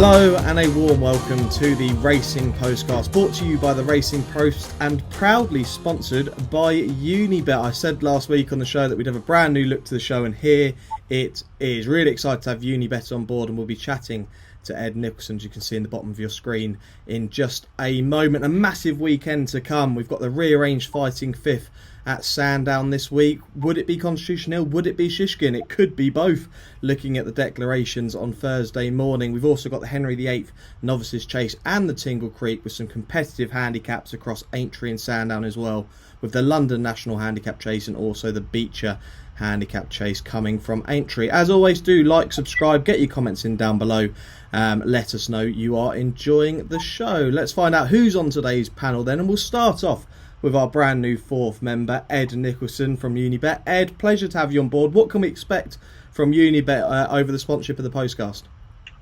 Hello and a warm welcome to the Racing Postcast, brought to you by the Racing Post and proudly sponsored by Unibet. I said last week on the show that we'd have a brand new look to the show, and here it is. Really excited to have Unibet on board, and we'll be chatting to Ed Nicholson, as you can see in the bottom of your screen, in just a moment. A massive weekend to come. We've got the rearranged Fighting Fifth at Sandown this week. Would it be Constitution Hill? Would it be Shishkin? It could be both, looking at the declarations on Thursday morning. We've also got the Henry VIII Novices Chase and the Tingle Creek, with some competitive handicaps across Aintree and Sandown as well, with the London National Handicap Chase and also the Becher Handicap Chase coming from Aintree. As always, do like, subscribe, get your comments in down below. Let us know you are enjoying the show. Let's find out who's on today's panel then, and we'll start off with our brand new fourth member, Ed Nicholson from Unibet. Ed, pleasure to have you on board. What can we expect from Unibet over the sponsorship of the Postcast?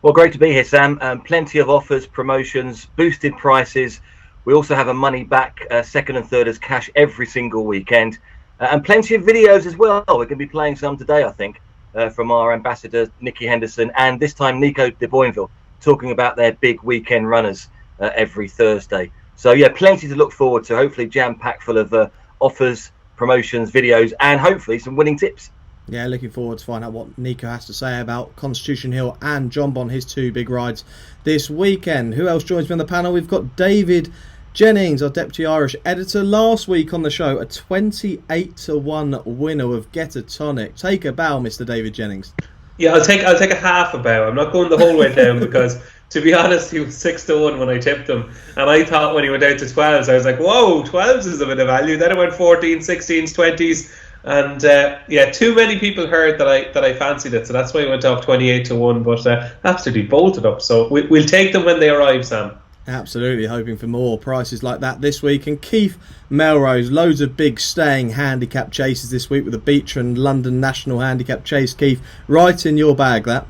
Well, great to be here, Sam. Plenty of offers, promotions, boosted prices. We also have a money back second and third as cash every single weekend. And plenty of videos as well. We're going to be playing some today, I think, from our ambassador, Nicky Henderson, and this time Nico de Boinville, talking about their big weekend runners every Thursday. So, yeah, plenty to look forward to. Hopefully jam-packed full of offers, promotions, videos, and hopefully some winning tips. Yeah, looking forward to find out what Nico has to say about Constitution Hill and Jonbon, his two big rides this weekend. Who else joins me on the panel? We've got David Jennings, our Deputy Irish editor, last week on the show, a 28-1 winner of Get a Tonic. Take a bow, Mr. David Jennings. Yeah, I'll take a half a bow. I'm not going the whole way down because, to be honest, he was 6-1 when I tipped him, and I thought when he went out to 12s, I was like, whoa, 12s is a bit of value. Then it went 14s, 16s, 20s, and too many people heard that I fancied it, so that's why I went off 28-1. But absolutely bolted up. So we'll take them when they arrive, Sam. Absolutely, hoping for more prices like that this week. And Keith Melrose, loads of big staying handicap chases this week with the Becher and London National Handicap Chase. Keith, right in your bag, that.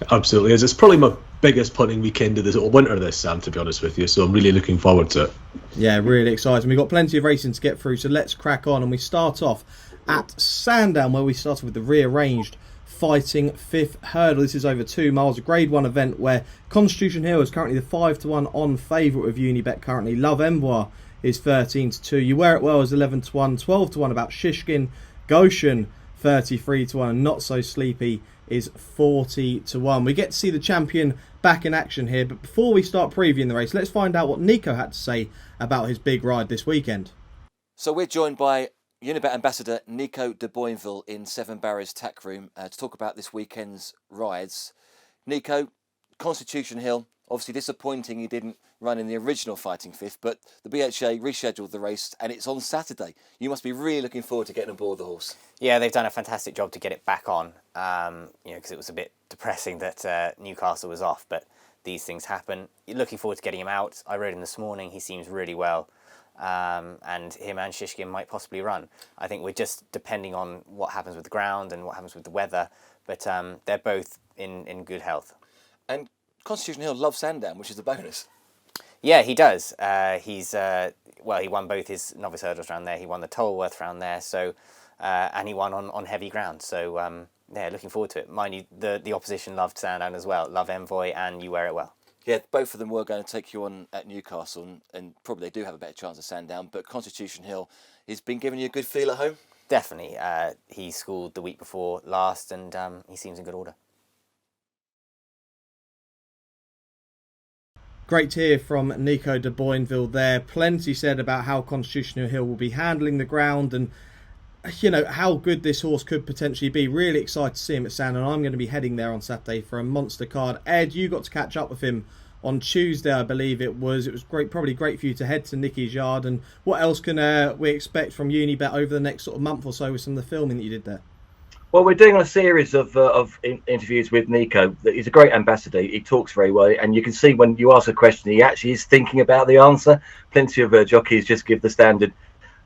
Absolutely is. It's probably my biggest punting weekend of the winter this, Sam, to be honest with you. So I'm really looking forward to it. Yeah, really exciting. We've got plenty of racing to get through, so let's crack on. And we start off at Sandown, where we started with the rearranged Fighting Fifth Hurdle. This is over 2 miles, a Grade 1 event where Constitution Hill is currently the 5-1 on favourite with Unibet currently. Love Envoy is 13-2. You Wear It Well is 11-1, 12-1 about Shishkin. Goshen 33-1, and Not So Sleepy is 40-1. We get to see the champion back in action here, but before we start previewing the race, let's find out what Nico had to say about his big ride this weekend. So we're joined by Unibet ambassador Nico de Boinville in Seven Barriers Tack Room to talk about this weekend's rides. Nico, Constitution Hill, obviously disappointing he didn't run in the original Fighting Fifth, but the BHA rescheduled the race and it's on Saturday. You must be really looking forward to getting aboard the horse. Yeah, they've done a fantastic job to get it back on, because it was a bit depressing that Newcastle was off, but these things happen. Looking forward to getting him out. I rode him this morning, he seems really well. And him and Shishkin might possibly run. I think we're just depending on what happens with the ground and what happens with the weather, but they're both in good health. And Constitution Hill loves Sandown, which is the bonus. Yeah, he does. He won both his novice hurdles round there. He won the Tolworth round there, so and he won on heavy ground. So looking forward to it. Mind you, the opposition loved Sandown as well. Love Envoy and You Wear It Well. Yeah, both of them were going to take you on at Newcastle, and probably they do have a better chance of Sandown, but Constitution Hill has been giving you a good feel at home? Definitely. He schooled the week before last, and he seems in good order. Great to hear from Nico de Boinville there. Plenty said about how Constitution Hill will be handling the ground and, you know, how good this horse could potentially be. Really excited to see him at Sandown. I'm going to be heading there on Saturday for a monster card. Ed, you got to catch up with him on Tuesday, I believe it was. It was great, probably great for you to head to Nicky's yard. And what else can we expect from Unibet over the next sort of month or so with some of the filming that you did there? Well, we're doing a series of interviews with Nico. He's a great ambassador. He talks very well, and you can see when you ask a question, he actually is thinking about the answer. Plenty of jockeys just give the standard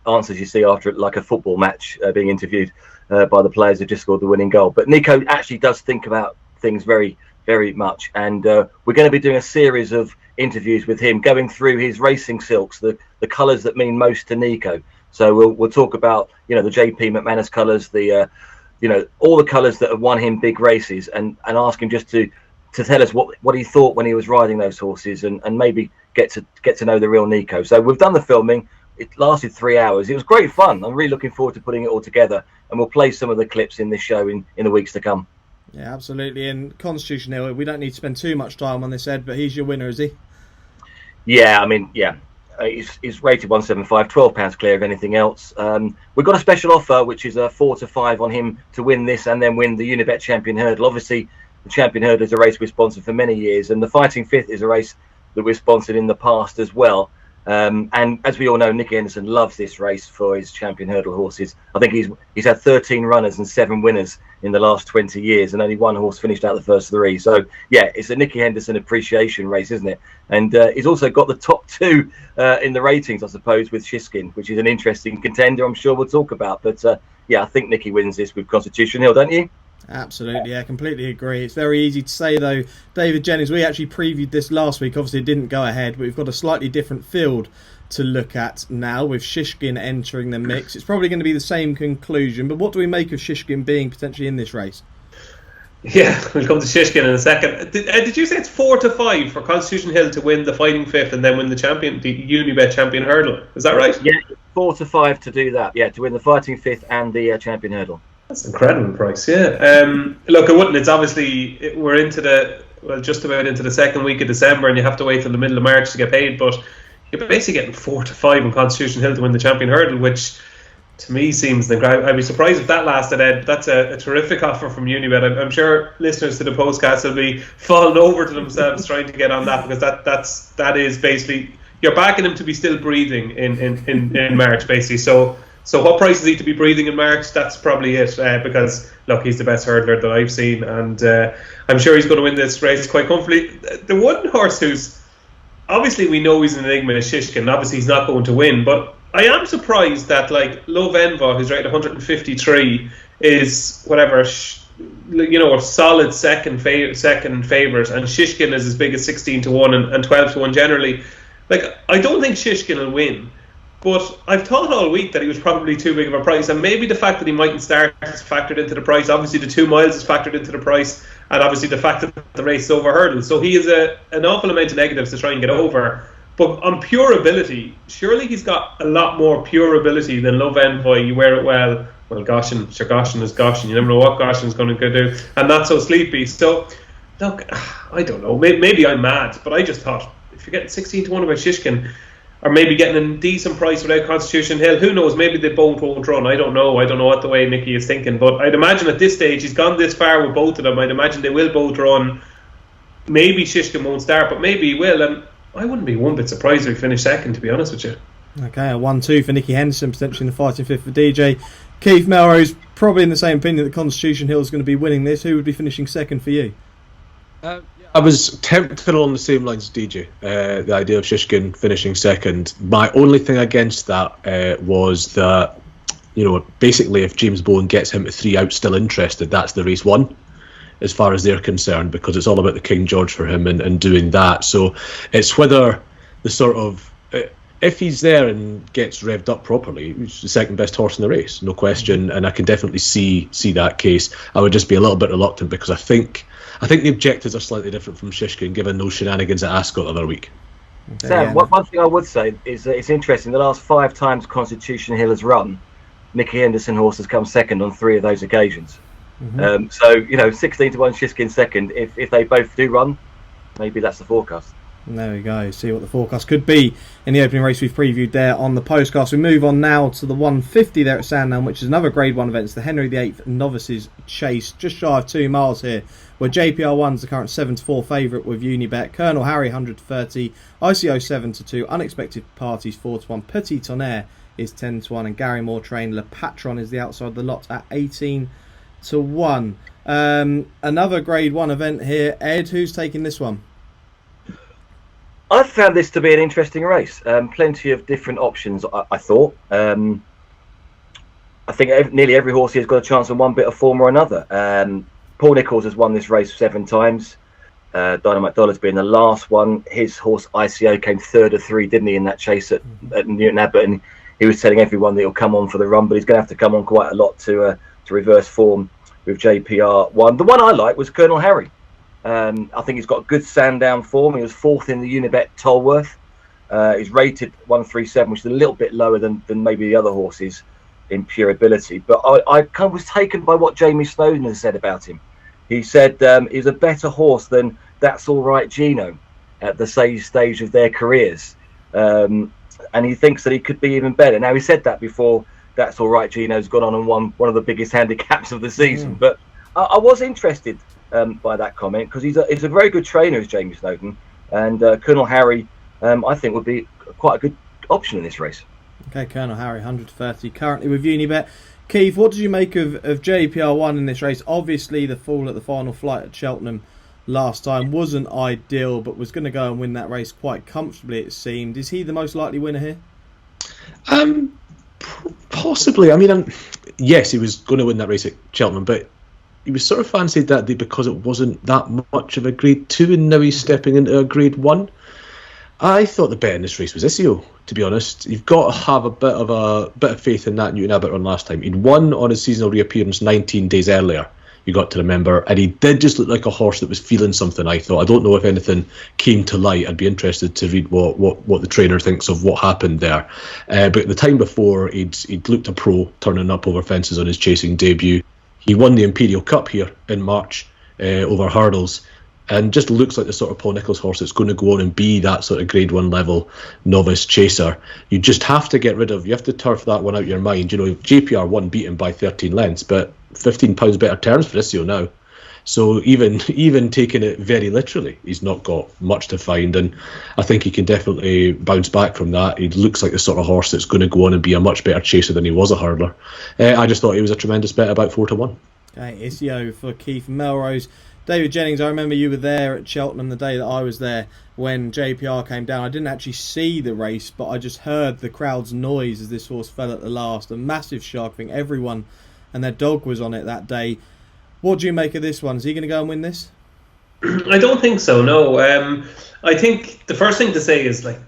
answers you see after like a football match being interviewed by the players who just scored the winning goal. But Nico actually does think about things very, very much, and we're going to be doing a series of interviews with him, going through his racing silks, the colours that mean most to Nico. So we'll talk about, you know, the JP McManus colours, the all the colours that have won him big races, and ask him just to to tell us what he thought when he was riding those horses, and maybe get to know the real Nico. So we've done the filming. It lasted 3 hours. It was great fun. I'm really looking forward to putting it all together, and we'll play some of the clips in this show in the weeks to come. Yeah, absolutely. And Constitution Hill, we don't need to spend too much time on this, Ed, but he's your winner, is he? Yeah, I mean, yeah. He's rated 175, £12 clear of anything else. We've got a special offer, which is a 4 to 5 on him to win this and then win the Unibet Champion Hurdle. Obviously, the Champion Hurdle is a race we've sponsored for many years, and the Fighting Fifth is a race that we've sponsored in the past as well. And as we all know, Nicky Henderson loves this race for his Champion Hurdle horses. I think he's had 13 runners and 7 winners in the last 20 years, and only one horse finished out the first 3. So, yeah, it's a Nicky Henderson appreciation race, isn't it? And he's also got the top 2 in the ratings, I suppose, with Shishkin, which is an interesting contender I'm sure we'll talk about. But, yeah, I think Nicky wins this with Constitution Hill, don't you? Absolutely, yeah, completely agree. It's very easy to say, though, David Jennings, we actually previewed this last week. Obviously, it didn't go ahead, but we've got a slightly different field to look at now with Shishkin entering the mix. It's probably going to be the same conclusion, but what do we make of Shishkin being potentially in this race? Yeah, we'll come to Shishkin in a second. Did you say it's 4 to 5 for Constitution Hill to win the Fighting Fifth and then win the Unibet Champion Hurdle? Is that right? Yeah, 4 to 5 to do that. Yeah, to win the Fighting Fifth and the Champion Hurdle. That's an incredible price, yeah. Look, I wouldn't. It's obviously, we're just about into the second week of December, and you have to wait till the middle of March to get paid, but you're basically getting 4 to 5 on Constitution Hill to win the Champion Hurdle, which to me seems incredible. I'd be surprised if that lasted, Ed. That's a terrific offer from Unibet. I'm sure listeners to the Postcast will be falling over to themselves trying to get on that, because that is basically, you're backing him to be still breathing in March, basically. So what price is he to be breathing in March? That's probably it, because, look, he's the best hurdler that I've seen, and I'm sure he's going to win this race quite comfortably. The one horse who's, obviously we know he's an enigma is Shishkin. Obviously he's not going to win, but I am surprised that, like, Love Enva, who's rated 153, is whatever, a solid second favourite, and Shishkin is as big as 16 to 1 and 12 to 1 generally. Like, I don't think Shishkin will win. But I've thought all week that he was probably too big of a price, and maybe the fact that he mightn't start is factored into the price. Obviously, the 2 miles is factored into the price, and obviously the fact that the race is over hurdle. So he has an awful amount of negatives to try and get over. But on pure ability, surely he's got a lot more pure ability than Love Envoy. You wear it well. Well, Goshen is Goshen. You never know what Goshen's going to do, and not so sleepy. So, look, I don't know. Maybe I'm mad, but I just thought, if you're getting 16 to 1 about Shishkin, or maybe getting a decent price without Constitution Hill, who knows? Maybe they both won't run. I don't know what the way Nicky is thinking, but I'd imagine at this stage he's gone this far with both of them. I'd imagine they will both run. Maybe Shishkin won't start, but maybe he will, and I wouldn't be one bit surprised if he finished second, to be honest with you. Okay, a 1-2 for Nicky Henderson, potentially in the Fighting Fifth for DJ. Keith, Melrose, probably in the same opinion that Constitution Hill is going to be winning this. Who would be finishing second for you? I was tempted along the same lines as DJ, the idea of Shishkin finishing second. My only thing against that was that, basically if James Bowen gets him to 3 out still interested, that's the race won, as far as they're concerned, because it's all about the King George for him and doing that. So it's whether the sort of, if he's there and gets revved up properly, he's the second best horse in the race, no question, and I can definitely see that case. I would just be a little bit reluctant, because I think the objectives are slightly different from Shishkin, given those shenanigans at Ascot the other week. Okay, Sam, one thing I would say is that it's interesting. The last 5 times Constitution Hill has run, Nicky Henderson horse has come second on 3 of those occasions. Mm-hmm. So 16 to 1 Shishkin second. If they both do run, maybe that's the forecast. There we go. See what the forecast could be in the opening race we've previewed there on the Postcast. We move on now to the 150 there at Sandown, which is another Grade 1 event. It's the Henry VIII Novices Chase, just shy of 2 miles here, where JPR1's the current 7-4 favourite with Unibet. Colonel Harry 130, ICO 7-2, Unexpected Parties 4-1, Petit Tonnerre is 10-1, and Gary Moore trained Le Patron is the outside of the lot at 18-1. Another Grade 1 event here. Ed, who's taking this one? I've found this to be an interesting race. Plenty of different options, I thought. I think nearly every horse here has got a chance on one bit of form or another. Paul Nicholls has won this race 7 times. Dynamite Dollar's been the last one. His horse ICO came 3rd of 3, didn't he, in that chase at Newton Abbot? And he was telling everyone that he'll come on for the run, but he's going to have to come on quite a lot to reverse form with JPR1. The one I like was Colonel Harry. I think he's got good Sandown form. He was 4th in the Unibet Tolworth. He's rated 137, which is a little bit lower than maybe the other horses in pure ability. But I kind of was taken by what Jamie Snowden has said about him. He said he's a better horse than That's All Right Gino at the stage of their careers. And he thinks that he could be even better. Now, he said that before That's All Right Gino's gone on and won one of the biggest handicaps of the season. But I was interested by that comment, because he's a very good trainer, as Jamie Snowden. And Colonel Harry, I think, would be quite a good option in this race. Okay, Colonel Harry, 130, currently with Unibet. Keith, what did you make of JPR1 in this race? Obviously, the fall at the final flight at Cheltenham last time wasn't ideal, but was going to go and win that race quite comfortably, it seemed. Is he the most likely winner here? Possibly. I mean, yes, he was going to win that race at Cheltenham, but he was sort of fancied that day because it wasn't that much of a Grade 2, and now he's stepping into a Grade 1. I thought the bet in this race was Isio, to be honest. You've got to have a bit of faith in that Newton Abbott run last time. He'd won on his seasonal reappearance 19 days earlier, you got to remember, and he did just look like a horse that was feeling something, I thought. I don't know if anything came to light. I'd be interested to read what the trainer thinks of what happened there. But the time before, he'd looked a pro, turning up over fences on his chasing debut. He won the Imperial Cup here in March over hurdles, and just looks like the sort of Paul Nicholls horse that's going to go on and be that sort of Grade 1 level novice chaser. You just have to you have to turf that one out of your mind. You know, JPR1 beat him by 13 lengths, but £15 better terms for Isio now. So even taking it very literally, he's not got much to find, and I think he can definitely bounce back from that. He looks like the sort of horse that's going to go on and be a much better chaser than he was a hurdler. I just thought he was a tremendous bet, about 4-1. Okay, Isio for Keith. Melrose. David Jennings, I remember you were there at Cheltenham the day that I was there when JPR came down. I didn't actually see the race, but I just heard the crowd's noise as this horse fell at the last. A massive shock. I think everyone and their dog was on it that day. What do you make of this one? Is he going to go and win this? I don't think so, no. I think the first thing to say is, like,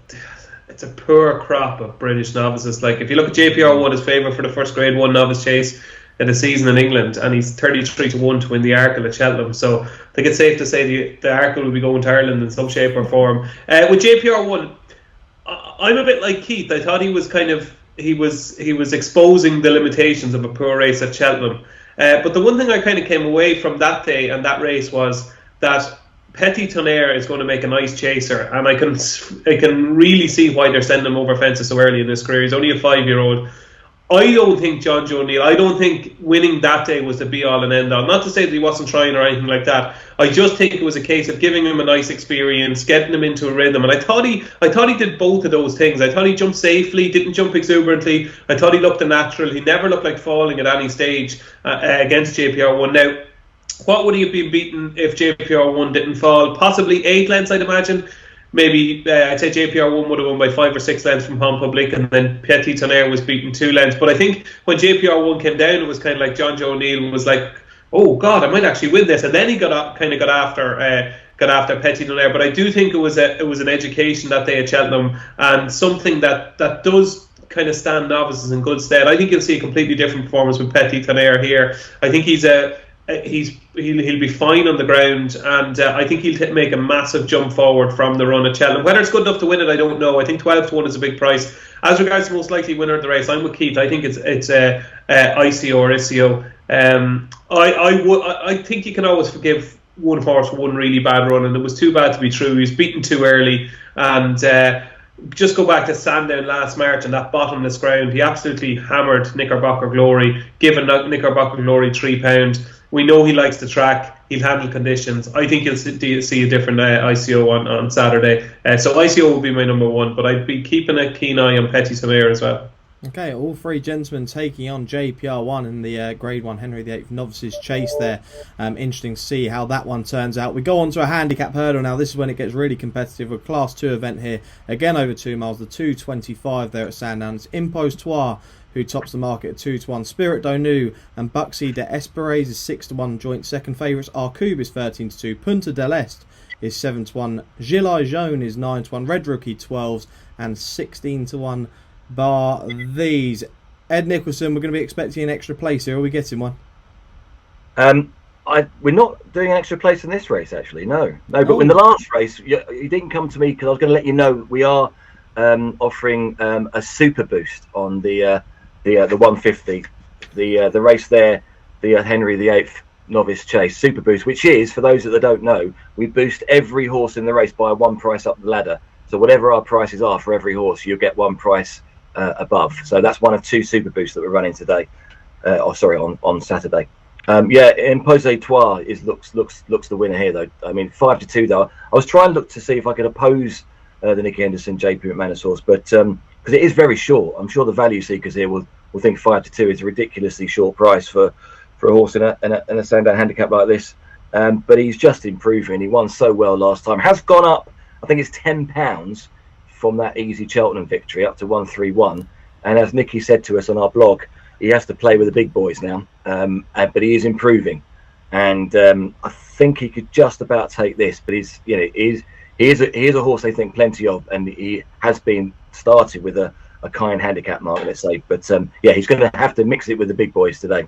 it's a poor crop of British novices. Like, if you look at JPR1, his favourite for the first Grade 1 novice chase in the season in England, and he's 33-1 to win the Arkle at Cheltenham. So I think it's safe to say the Arkle will be going to Ireland in some shape or form. With JPR1, I'm a bit like Keith. I thought he was exposing the limitations of a poor race at Cheltenham. But the one thing I kind of came away from that day and that race was that Petit Tonnerre is going to make a nice chaser, and I can really see why they're sending him over fences so early in his career. He's only a 5-year-old. I don't think John Joe O'Neill, I don't think winning that day was the be-all and end-all. Not to say that he wasn't trying or anything like that. I just think it was a case of giving him a nice experience, getting him into a rhythm. And I thought he did both of those things. I thought he jumped safely, didn't jump exuberantly. I thought he looked natural. He never looked like falling at any stage against JPR1. Now, what would he have been beaten if JPR1 didn't fall? Possibly 8 lengths, I'd imagine. Maybe I'd say JPR1 would have won by 5 or 6 lengths from Home Public, and then Petit Tonnerre was beaten 2 lengths. But I think when JPR1 came down, it was kind of like John Joe O'Neill was like, "Oh God, I might actually win this," and then he got after Petit Tonnerre. But I do think it was an education that day at Cheltenham, and something that does kind of stand novices in good stead. I think you'll see a completely different performance with Petit Tonnerre here. I think he'll be fine on the ground, and I think he'll make a massive jump forward from the run at Cheltenham. Whether it's good enough to win it, I don't know. I think 12-1 is a big price. As regards to most likely winner of the race, I'm with Keith. I think it's ICO or Isio. I think you can always forgive one horse one really bad run, and it was too bad to be true. He was beaten too early, and just go back to Sandown last March and that bottomless ground. He absolutely hammered Knickerbocker Glory, giving Knickerbocker Glory £3. We know he likes the track. He'll handle conditions. I think you'll see a different ICO on Saturday. So ICO will be my number one, but I'd be keeping a keen eye on Petit Tonnerre as well. Okay, all three gentlemen taking on JPR1 in the Grade 1 Henry VIII Novices Chase there. Interesting to see how that one turns out. We go on to a handicap hurdle now. This is when it gets really competitive. A Class 2 event here. Again over 2 miles, the 2:25 there at Sandown. It's Impostoir who tops the market at 2-1. Spirit d'Onu and Buxy de Esperes is 6-1 joint second favourites. Arcube is 13-2. Punta del Este is 7-1. Gilles Jaune is 9-1. Red Rookie 12s and 16-1 bar these. Ed Nicholson, we're going to be expecting an extra place here. Are we getting one? we're not doing an extra place in this race, actually. No. But in the last race, you didn't come to me because I was going to let you know we are offering a super boost on the 150, the race there, the Henry VIII Novice Chase super boost, which is, for those that don't know, we boost every horse in the race by one price up the ladder. So whatever our prices are for every horse, you'll get one price above. So that's one of 2 super boosts that we're running today. On Saturday. Imposé Trois looks the winner here, though. I mean, 5-2 though. I was trying to look to see if I could oppose the Nicky Henderson JP McManus horse, but because it is very short, I'm sure the value seekers here will think 5-2 is a ridiculously short price for a horse in a Sandown handicap like this. But he's just improving. He won so well last time. Has gone up, I think it's £10 from that easy Cheltenham victory up to 131. And as Nicky said to us on our blog, he has to play with the big boys now. But he is improving, and I think he could just about take this. But he is a horse they think plenty of, and he has been started with a kind handicap mark, let's say. But he's going to have to mix it with the big boys today.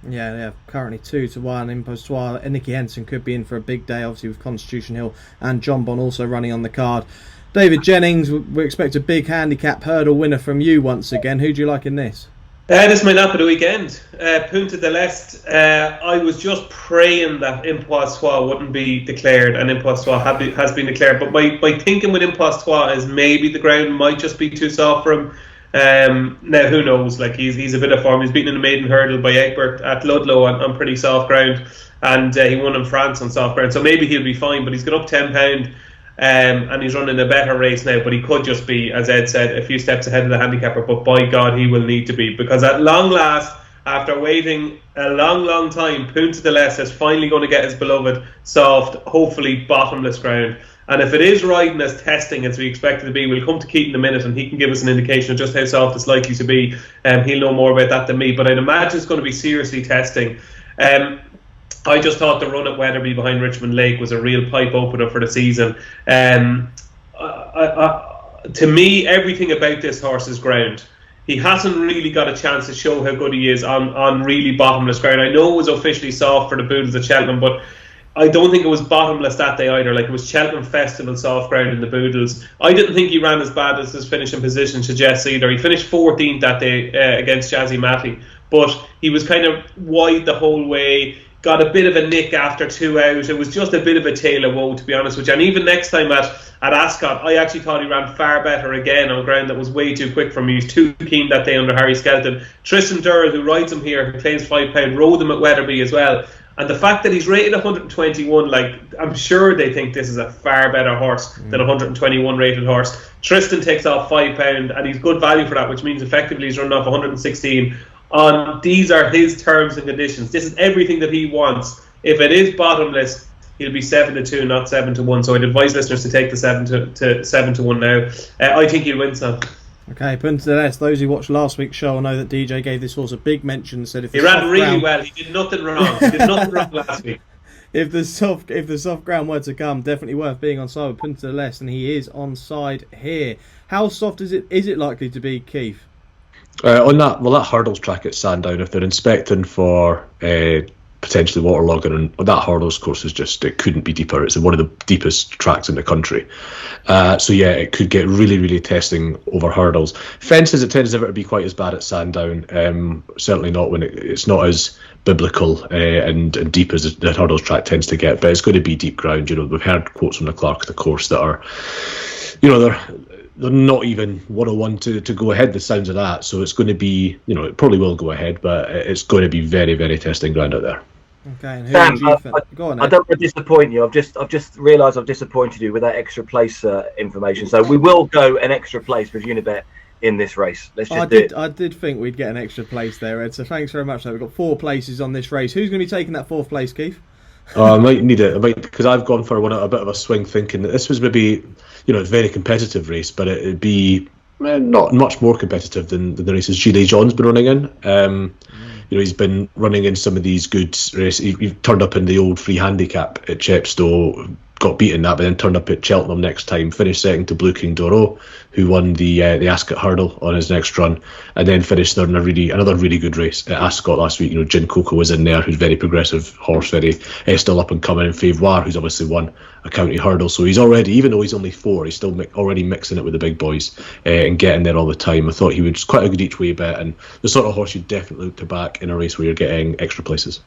Yeah, currently 2-1. Impostoir and Nicky Henderson could be in for a big day, obviously, with Constitution Hill and Jonbon also running on the card. David Jennings, we expect a big handicap hurdle winner from you once again. Who do you like in this? This is my nap of the weekend. Punta de l'Est. I was just praying that Impostoir wouldn't be declared, and Impostoir has been declared. But my thinking with Impostoir is maybe the ground might just be too soft for him. Now who knows? Like he's a bit of form. He's beaten in a maiden hurdle by Egbert at Ludlow on pretty soft ground, and he won in France on soft ground. So maybe he'll be fine. But he's got up £10. And he's running a better race now, but he could just be, as Ed said, a few steps ahead of the handicapper. But by God, he will need to be, because at long last, after waiting a long time, Punta de l'Est is finally going to get his beloved soft, hopefully bottomless ground. And if it is riding as testing as we expect it to be, we'll come to Keaton in a minute and he can give us an indication of just how soft it's likely to be. He'll know more about that than me, but I'd imagine it's going to be seriously testing. I just thought the run at Wetherby behind Richmond Lake was a real pipe opener for the season. To me, everything about this horse is ground. He hasn't really got a chance to show how good he is on really bottomless ground. I know it was officially soft for the Boodles at Cheltenham, but I don't think it was bottomless that day either. Like, it was Cheltenham Festival soft ground in the Boodles. I didn't think he ran as bad as his finishing position suggests either. He finished 14th that day against Jazzy Matty, but he was kind of wide the whole way. Got a bit of a nick after 2 out. It was just a bit of a tale of woe, to be honest with you. And even next time at Ascot, I actually thought he ran far better again on ground that was way too quick for me. He was too keen that day under Harry Skelton. Tristan Durrell, who rides him here, who claims £5, rode him at Wetherby as well. And the fact that he's rated 121, like, I'm sure they think this is a far better horse than a 121 rated horse. Tristan takes off £5, and he's good value for that, which means effectively he's running off 116. These are his terms and conditions. This is everything that he wants. If it is bottomless, he'll be 7-2, not 7-1. So I'd advise listeners to take the 7-1 now. I think he'll win some. Okay, Punta de l'Est. Those who watched last week's show will know that DJ gave this horse a big mention. Said if he ran really well, he did nothing wrong. He did nothing wrong last week. If the soft ground were to come, definitely worth being on side with Punta de l'Est, and he is on side here. How soft is it likely to be, Keith? On that hurdles track at Sandown, if they're inspecting for potentially waterlogging, and that hurdles course is just, it couldn't be deeper. It's one of the deepest tracks in the country. So yeah, it could get really, really testing over hurdles. Fences, it tends never to be quite as bad at Sandown. Certainly not when it's not as biblical and deep as the hurdles track tends to get. But it's going to be deep ground. You know, we've heard quotes from the Clark of the course that are, you know, they're not even 101 to go ahead, the sounds of that. So it's going to be, you know, it probably will go ahead, but it's going to be very, very testing ground out there. Okay, and Sam, go on, I don't want to disappoint you. I've just realised I've disappointed you with that extra place information. So we will go an extra place with Unibet in this race. Let's just do it. I did think we'd get an extra place there, Ed. So thanks very much. We've got 4 places on this race. Who's going to be taking that 4th place, Keith? I might need it. Because I've gone for a bit of a swing, thinking that this was maybe, you know, a very competitive race, but it'd be not much more competitive than the races G.D. John's been running in. You know, he's been running in some of these good races. He turned up in the old free handicap at Chepstow, got beaten that, but then turned up at Cheltenham next time, finished second to Blue King Doro, who won the Ascot Hurdle on his next run, and then finished third in another really good race at Ascot last week. Gin Coco was in there, who's very progressive horse, very still up and coming, and Favoire, who's obviously won a county hurdle. So he's already, even though he's only 4, he's still already mixing it with the big boys and getting there all the time. I thought he was quite a good each way bet, and the sort of horse you definitely look to back in a race where you're getting extra places.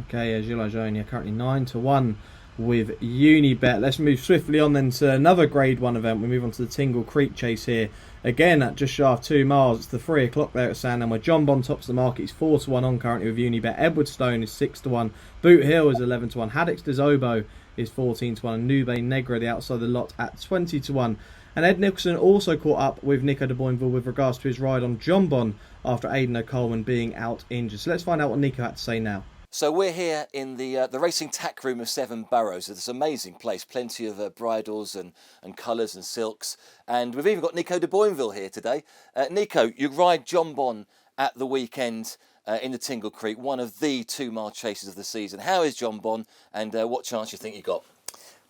Okay, Gilles Jonia currently 9-1 with Unibet. Let's move swiftly on then to another Grade 1 event. We move on to the Tingle Creek Chase here. Again, at just shy of 2 miles. It's the 3 o'clock there at Sandown, where Jonbon tops the market. He's 4-1 on currently with Unibet. Edwardstone is 6-1. Boot Hill is 11-1. Haddix de Zobo is 14-1. And Nube Negra, the outside of the lot, at 20-1. And Ed Nicholson also caught up with Nico de Boinville with regards to his ride on Jonbon after Aidan O'Coleman being out injured. So let's find out what Nico had to say now. So we're here in the racing tack room of 7 Barrows. It's an amazing place, plenty of bridles and colours and silks. And we've even got Nico de Boinville here today. Nico, you ride Jonbon at the weekend in the Tingle Creek, one of the 2-mile chases of the season. How is Jonbon, and what chance do you think you got?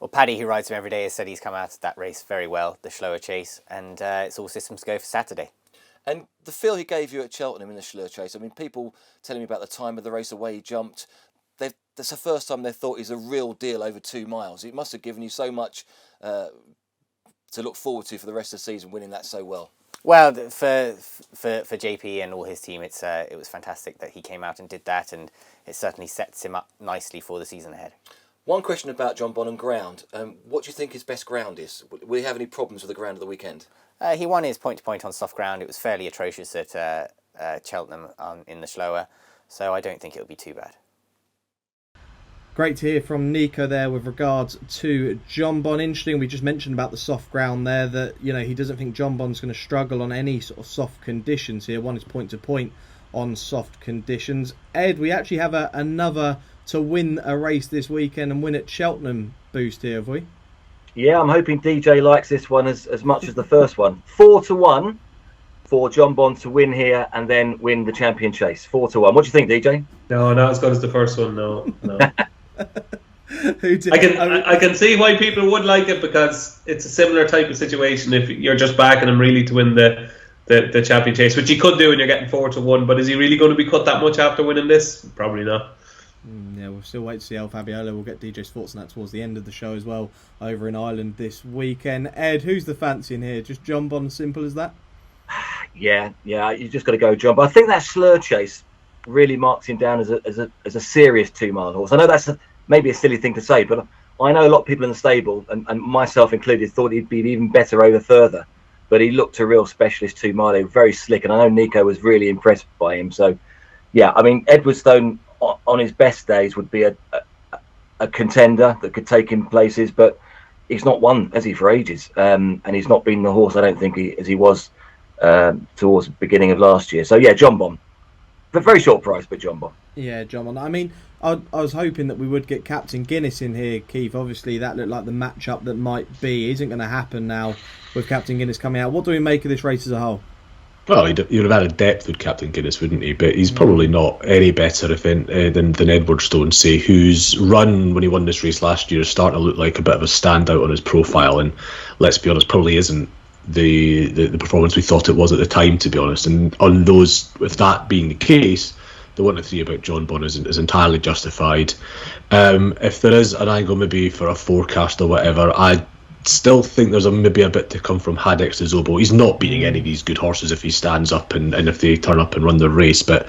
Well, Paddy, who rides him every day, has said he's come out of that race very well, the Schloer Chase, and it's all systems go for Saturday. And the feel he gave you at Cheltenham in the Schloer Chase, I mean, people telling me about the time of the race, the way he jumped, that's the first time they thought he's a real deal over 2 miles. It must have given you so much to look forward to for the rest of the season, winning that so well. Well, for JP and all his team, it was fantastic that he came out and did that, and it certainly sets him up nicely for the season ahead. One question about Jonbon and ground. What do you think his best ground is? Will he have any problems with the ground at the weekend? He won his point-to-point on soft ground. It was fairly atrocious at Cheltenham in the Schloer, so I don't think it'll be too bad. Great to hear from Nico there with regards to Jonbon. Interesting, we just mentioned about the soft ground there, that he doesn't think Jonbon's going to struggle on any sort of soft conditions here. One is point-to-point on soft conditions. Ed, we actually have another to win a race this weekend and win at Cheltenham boost here, have we? Yeah, I'm hoping DJ likes this one as much as the first one. 4-1 for Jonbon to win here and then win the champion chase. 4-1. What do you think, DJ? No, not as good as the first one. No. Who did? I can see why people would like it, because it's a similar type of situation. If you're just backing him really to win the champion chase, which he could do, and you're getting 4-1. But is he really going to be cut that much after winning this? Probably not. Yeah, we'll still wait to see El Fabiola. We'll get DJ's thoughts on that towards the end of the show as well, over in Ireland this weekend. Ed, who's the fancy in here? Just Jonbon, simple as that? Yeah, you just got to go Jonbon. I think that Schloer Chase really marks him down as a serious 2-mile horse. I know that's maybe a silly thing to say, but I know a lot of people in the stable, and myself included, thought he'd be even better over further. But he looked a real specialist 2-mile, very slick, and I know Nico was really impressed by him. So, yeah, I mean, Edwardstone on his best days would be a contender that could take him places, but he's not won, has he, for ages, and he's not been the horse, I don't think, as he was towards the beginning of last year. So yeah, Jonbon, but very short price, but Jonbon. Yeah, Jonbon. I mean, I was hoping that we would get Captain Guinness in here, Keith. Obviously that looked like the matchup that might be isn't going to happen now with Captain Guinness coming out. What do we make of this race as a whole? Well, he'd have had a depth with Captain Guinness, wouldn't he? But he's probably not any better than Edwardstone, say, whose run when he won this race last year is starting to look like a bit of a standout on his profile. And let's be honest, probably isn't the performance we thought it was at the time, to be honest. And on those, with that being the case, the 1-3 about Jonbon is entirely justified. If there is an angle maybe for a forecast or whatever, I still think there's maybe a bit to come from Haddix de Zobo. He's not beating any of these good horses if he stands up and if they turn up and run the race, but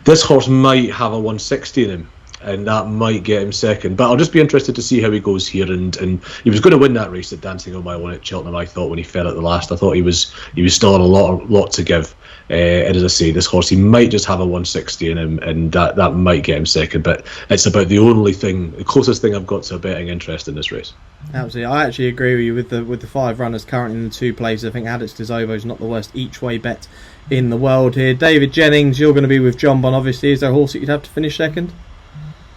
this horse might have a 160 in him, and that might get him second. But I'll just be interested to see how he goes here, and he was going to win that race at Dancing on My Own at Cheltenham. I thought when he fell at the last, I thought he was still on a lot to give. And as I say, this horse, he might just have a 160 in him, and that might get him second. But it's about the closest thing I've got to a betting interest in this race. Absolutely, I actually agree with you with the 5 runners currently in the 2 places. I think Haddix de Zobo is not the worst each way bet in the world here. David Jennings, you're going to be with Jonbon. Obviously, is there a horse that you'd have to finish second?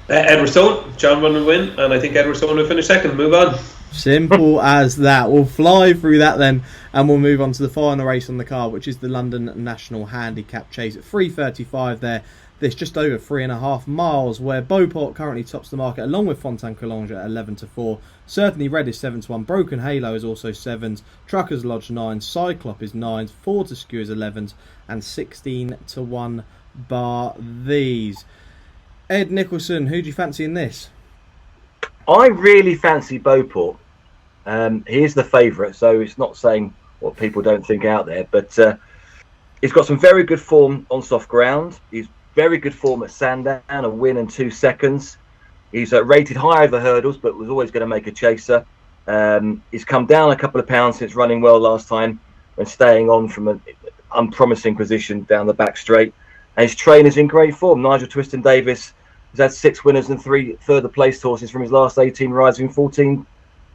Edwardstone. Jonbon will win, and I think Edwardstone will finish second. Move on. Simple as that. We'll fly through that then, and we'll move on to the final race on the card, which is the London National Handicap Chase at 3:35 there. this just over 3.5 miles, where Beauport currently tops the market along with Fontaine-Collonges at 11-4. Certainly Red is 7-1. Broken Halo is also 7s. Truckers Lodge 9s. Cyclop is 9s. Fortescue is 11s. And 16-1 bar these. Ed Nicholson, who do you fancy in this? I really fancy Beauport. He is the favourite, so it's not saying what people don't think out there, but he's got some very good form on soft ground. He's very good form at Sandown, a win and 2 seconds. He's rated high over hurdles, but was always going to make a chaser. He's come down a couple of pounds since running well last time when staying on from an unpromising position down the back straight. And his trainer's in great form. Nigel Twiston-Davies has had 6 winners and 3 further placed horses from his last 18 runners in 14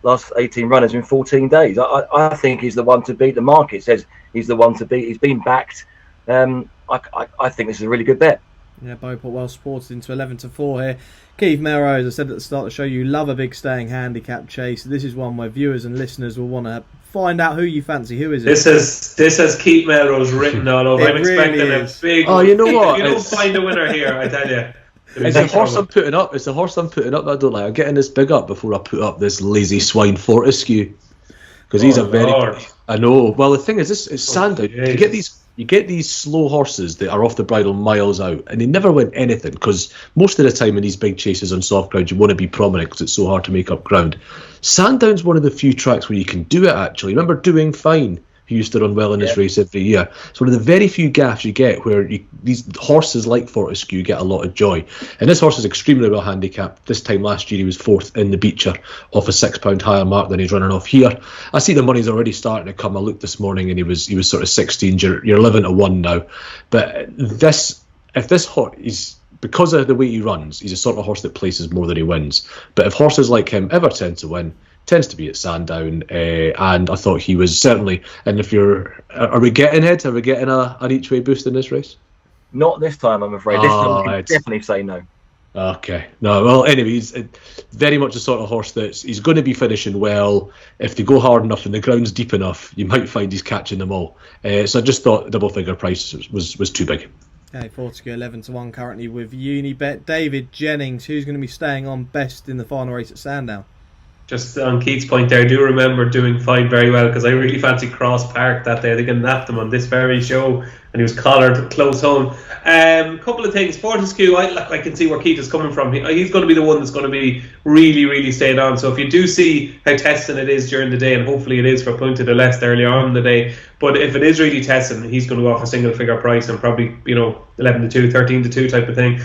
days. I think he's the one to beat. The market says he's the one to beat. He's been backed. I think this is a really good bet. Yeah, Beauport well supported into 11-4 here. Keith Melrose, I said at the start of the show, you love a big staying handicap chase. This is one where viewers and listeners will want to find out who you fancy. Who is it? This has Keith Melrose written all over. I'm expecting a big. Oh, you know what? You don't find a winner here, I tell you. It's the horse I'm putting up. It's the horse I'm putting up. I don't like. I'm getting this big up before I put up this lazy swine Fortescue, because he's a very. Lord. I know. Well, the thing is, this is Sandown. You get these slow horses that are off the bridle miles out, and they never win anything, because most of the time in these big chases on soft ground, you want to be prominent because it's so hard to make up ground. Sandown's one of the few tracks where you can do it. Actually, remember Doing Fine, who used to run well in this race every year. It's one of the very few gaffes you get where these horses like Fortescue get a lot of joy. And this horse is extremely well handicapped. This time last year he was 4th in the Becher off a £6 higher mark than he's running off here. I see the money's already starting to come. I looked this morning and he was sort of 16. You're 11-1 now. But if this horse is, because of the way he runs, he's a sort of horse that places more than he wins. But if horses like him ever tend to win, tends to be at Sandown, and I thought he was certainly. And if are we getting it? Are we getting an each way boost in this race? Not this time, I'm afraid. This time I can definitely say no. Okay, no. Well, anyway, he's very much the sort of horse he's going to be finishing well. If they go hard enough and the ground's deep enough, you might find he's catching them all. So I just thought double figure price was too big. Okay, Fortescue 11-1 currently with Unibet. David Jennings, who's going to be staying on best in the final race at Sandown? Just on Keith's point there, I do remember Doing Fine very well, because I really fancy Cross Park that day. They can nap them on this very show, and he was collared close home. Couple of things. Fortescue, I can see where Keith is coming from. He's going to be the one that's going to be really, really staying on. So if you do see how testing it is during the day, and hopefully it is for Punta de l'Est earlier on in the day, but if it is really testing, he's going to go off a single figure price and probably 11-2, 13-2 type of thing.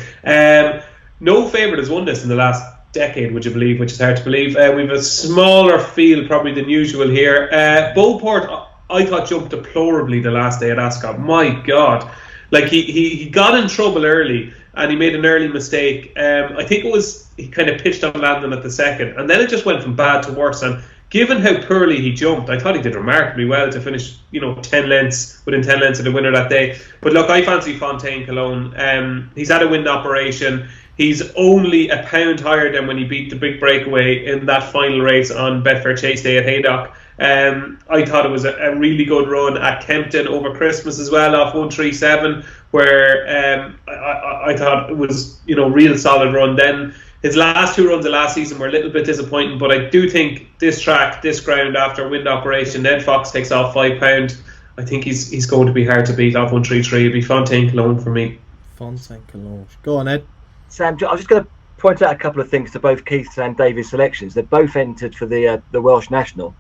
No favourite has won this in the last decade, would you believe, which is hard to believe. We've a smaller field probably than usual here. Beauport, I thought, jumped deplorably the last day at Ascot. My God, like he got in trouble early and he made an early mistake. I think it was he kind of pitched on landing at the second, and then it just went from bad to worse. And given how poorly he jumped, I thought he did remarkably well to finish, 10 lengths within 10 lengths of the winner that day. But look, I fancy Fontaine-Collonges. He's had a wind operation. He's only a pound higher than when he beat the big breakaway in that final race on Becher Chase Day at Haydock. I thought it was a really good run at Kempton over Christmas as well, off 137, where I thought it was real solid run. Then his last 2 runs of last season were a little bit disappointing, but I do think this track, this ground after wind operation, Ned Fox takes off £5. I think he's going to be hard to beat off 133. It'll be Fontaine-Collonges for me. Fontaine-Collonges. Go on, Ed. Sam, I was just going to point out a couple of things to both Keith's and David's selections. They're both entered for the Welsh National,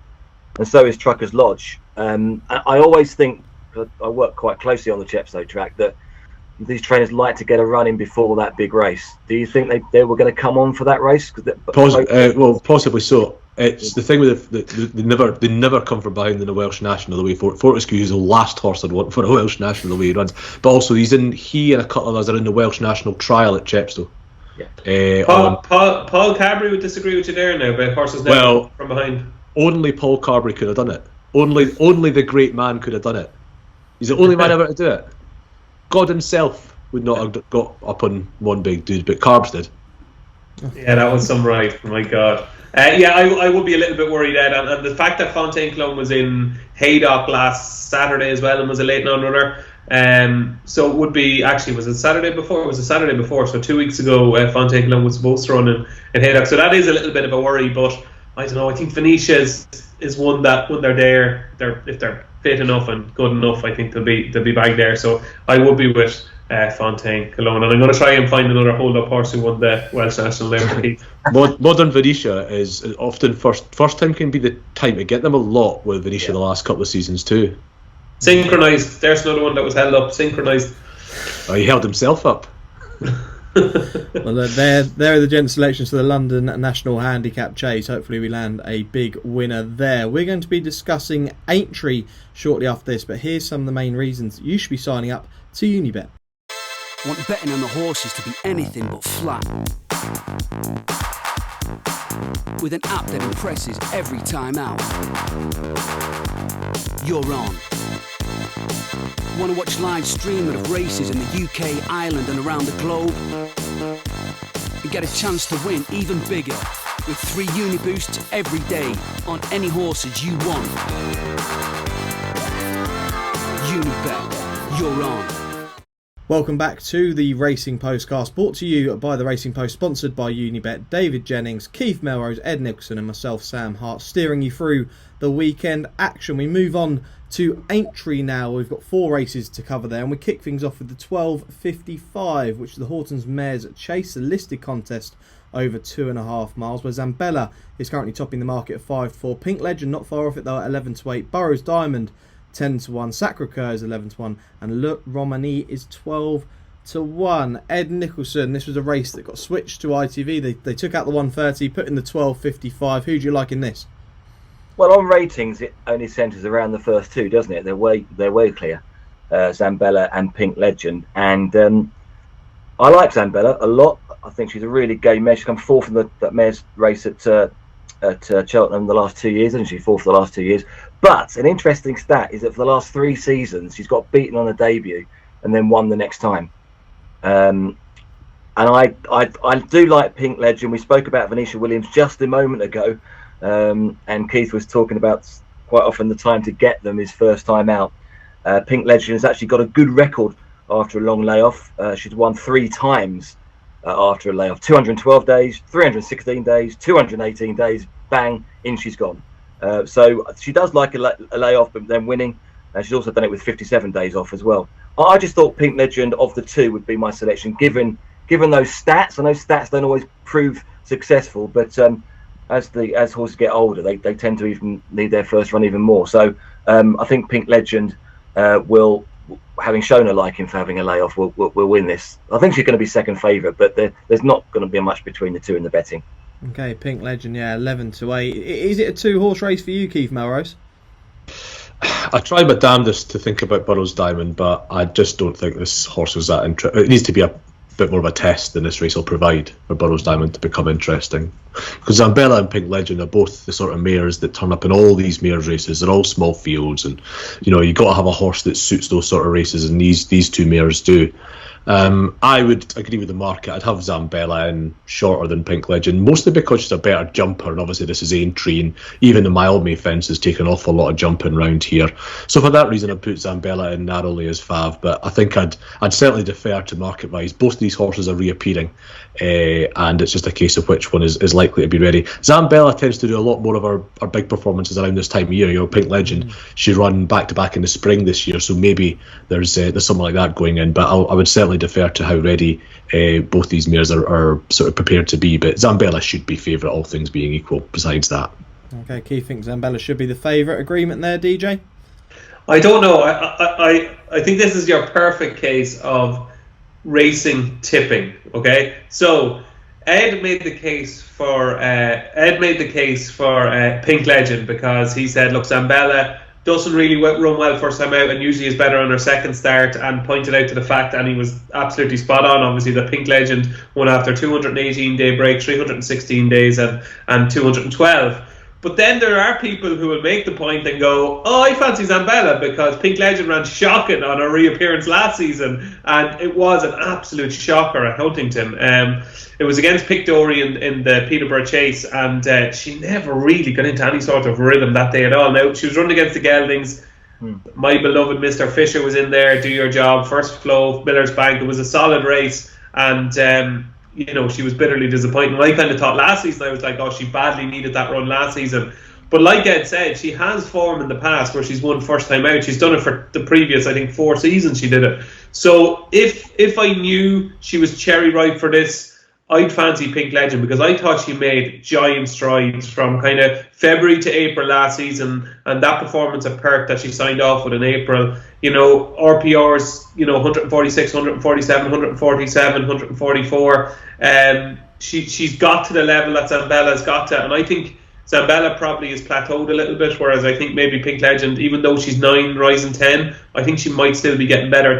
and so is Truckers Lodge. I always think, I work quite closely on the Chepstow track, that these trainers like to get a run in before that big race. Do you think they were going to come on for that race? Possibly so. It's the thing with they never come from behind in the Welsh National the way Fortescue is the last horse I'd want for a Welsh National the way he runs. But also he and a couple of others are in the Welsh National trial at Chepstow. Yeah. Paul Carberry would disagree with you there now, but horses never from behind. Only Paul Carberry could have done it. Only the great man could have done it. He's the only man ever to do it. God himself would not have got up on one big dude, but Carbs did. Yeah, that was some right. My God. I would be a little bit worried, Ed, and the fact that Fontaine-Collonges was in Haydock last Saturday as well and was a late non-runner, So it would be, actually, was it Saturday before? It was a Saturday before, so 2 weeks ago, Fontaine Cologne was supposed to run in Haydock. So that is a little bit of a worry, but I don't know. I think Venetia is one that when they're there, if they're fit enough and good enough, I think they'll be back there. So I would be with Fontaine Cologne, and I'm going to try and find another hold-up horse who won the Welsh National there. Modern Venetia is often first time can be the time to get them a lot with Venetia the last couple of seasons too. Synchronised. There's another one that was held up. Synchronised. Oh, he held himself up. Well, there are the gents' selections for the London National Handicap Chase. Hopefully we land a big winner there. We're going to be discussing Aintree shortly after this, but here's some of the main reasons you should be signing up to Unibet. Want betting on the horses to be anything but flat? With an app that impresses every time out. You're on. Want to watch live streaming of races in the UK, Ireland and around the globe? And get a chance to win even bigger with 3 Uniboosts every day on any horses you want. Unibet, you're on. Welcome back to the Racing Postcast, brought to you by the Racing Post, sponsored by Unibet. David Jennings, Keith Melrose, Ed Nicholson and myself, Sam Hart, steering you through the weekend action. We move on to Aintree now. We've got 4 races to cover there, and we kick things off with the 12.55, which is the Horton's Mares Chase, a listed contest over 2.5 miles, where Zambella is currently topping the market at 5-4. Pink Legend not far off it though at 11-8. Burrows Diamond 10-1, Sacre-Cœur is 11-1, and Le Romani is 12-1. Ed Nicholson, this was a race that got switched to ITV. They took out the 130, put in the 12.55. Who do you like in this? Well, on ratings, it only centres around the first 2, doesn't it? They're way clear, Zambella and Pink Legend, and I like Zambella a lot. I think she's a really game mare. She's come 4th in that mare's race at Cheltenham the last 2 years, isn't she? 4th for the last 2 years. But an interesting stat is that for the last 3 seasons, she's got beaten on a debut and then won the next time. And I do like Pink Legend. We spoke about Venetia Williams just a moment ago, and Keith was talking about quite often the time to get them is first time out. Pink Legend has actually got a good record after a long layoff. She's won 3 times after a layoff: 212 days, 316 days, 218 days. Bang, in she's gone. So she does like a layoff, but then winning. She's also done it with 57 days off as well. I just thought Pink Legend of the 2 would be my selection, given those stats. And those stats don't always prove successful, but as horses get older, they tend to even need their first run even more. So I think Pink Legend will, having shown a liking for having a layoff, will win this. I think she's going to be second favourite, but there's not going to be much between the 2 in the betting. Okay, Pink Legend, 11-8. Is it a 2-horse race for you, Keith Melrose? I tried my damnedest to think about Burrows Diamond, but I just don't think this horse was that interesting. It needs to be a bit more of a test than this race will provide for Burrows Diamond to become interesting. Because Zambella and Pink Legend are both the sort of mares that turn up in all these mares races. They're all small fields, and you got to have a horse that suits those sort of races, and these 2 mares do. I would agree with the market. I'd have Zambella in shorter than Pink Legend, mostly because she's a better jumper, and obviously this is Aintree, and even the Mildmay fence has taken an awful lot of jumping round here. So for that reason, I'd put Zambella in narrowly as fav, but I think I'd certainly defer to market wise. Both these horses are reappearing, and it's just a case of which one is likely to be ready. Zambella tends to do a lot more of our big performances around this time of year. Pink Legend, she run back to back in the spring this year, so maybe there's something like that going in, but I would certainly defer to how ready both these mares are sort of prepared to be. But Zambella should be favourite, all things being equal, besides that. Okay, Keith thinks Zambella should be the favourite. Agreement there, DJ? I don't know. I think this is your perfect case of racing tipping. Okay, so Ed made the case for Pink Legend because he said, look, Zambella doesn't really run well first time out and usually is better on her second start, and pointed out to the fact, and he was absolutely spot on, obviously, that Pink Legend won after 218 day break, 316 days and 212. But then there are people who will make the point and go, oh, I fancy Zambella because Pink Legend ran shocking on her reappearance last season, and it was an absolute shocker at Huntington. It was against Pictory in the Peterborough Chase, and she never really got into any sort of rhythm that day at all. Now, she was running against the Geldings. My beloved Mr. Fisher was in there. Do Your Job, First Flow, Miller's Bank. It was a solid race, and she was bitterly disappointed. I kind of thought last season, I was like, oh, she badly needed that run last season. But like Ed said, she has form in the past where she's won first time out. She's done it for the previous, I think, 4 seasons she did it. So if I knew she was cherry ripe for this, I'd fancy Pink Legend, because I thought she made giant strides from kind of February to April last season, and that performance at Perth that she signed off with in April, RPRs, 146, 147, 147, 144. She's got to the level that Zambella's got to, and I think Zambella probably has plateaued a little bit, whereas I think maybe Pink Legend, even though she's 9, rising 10, I think she might still be getting better.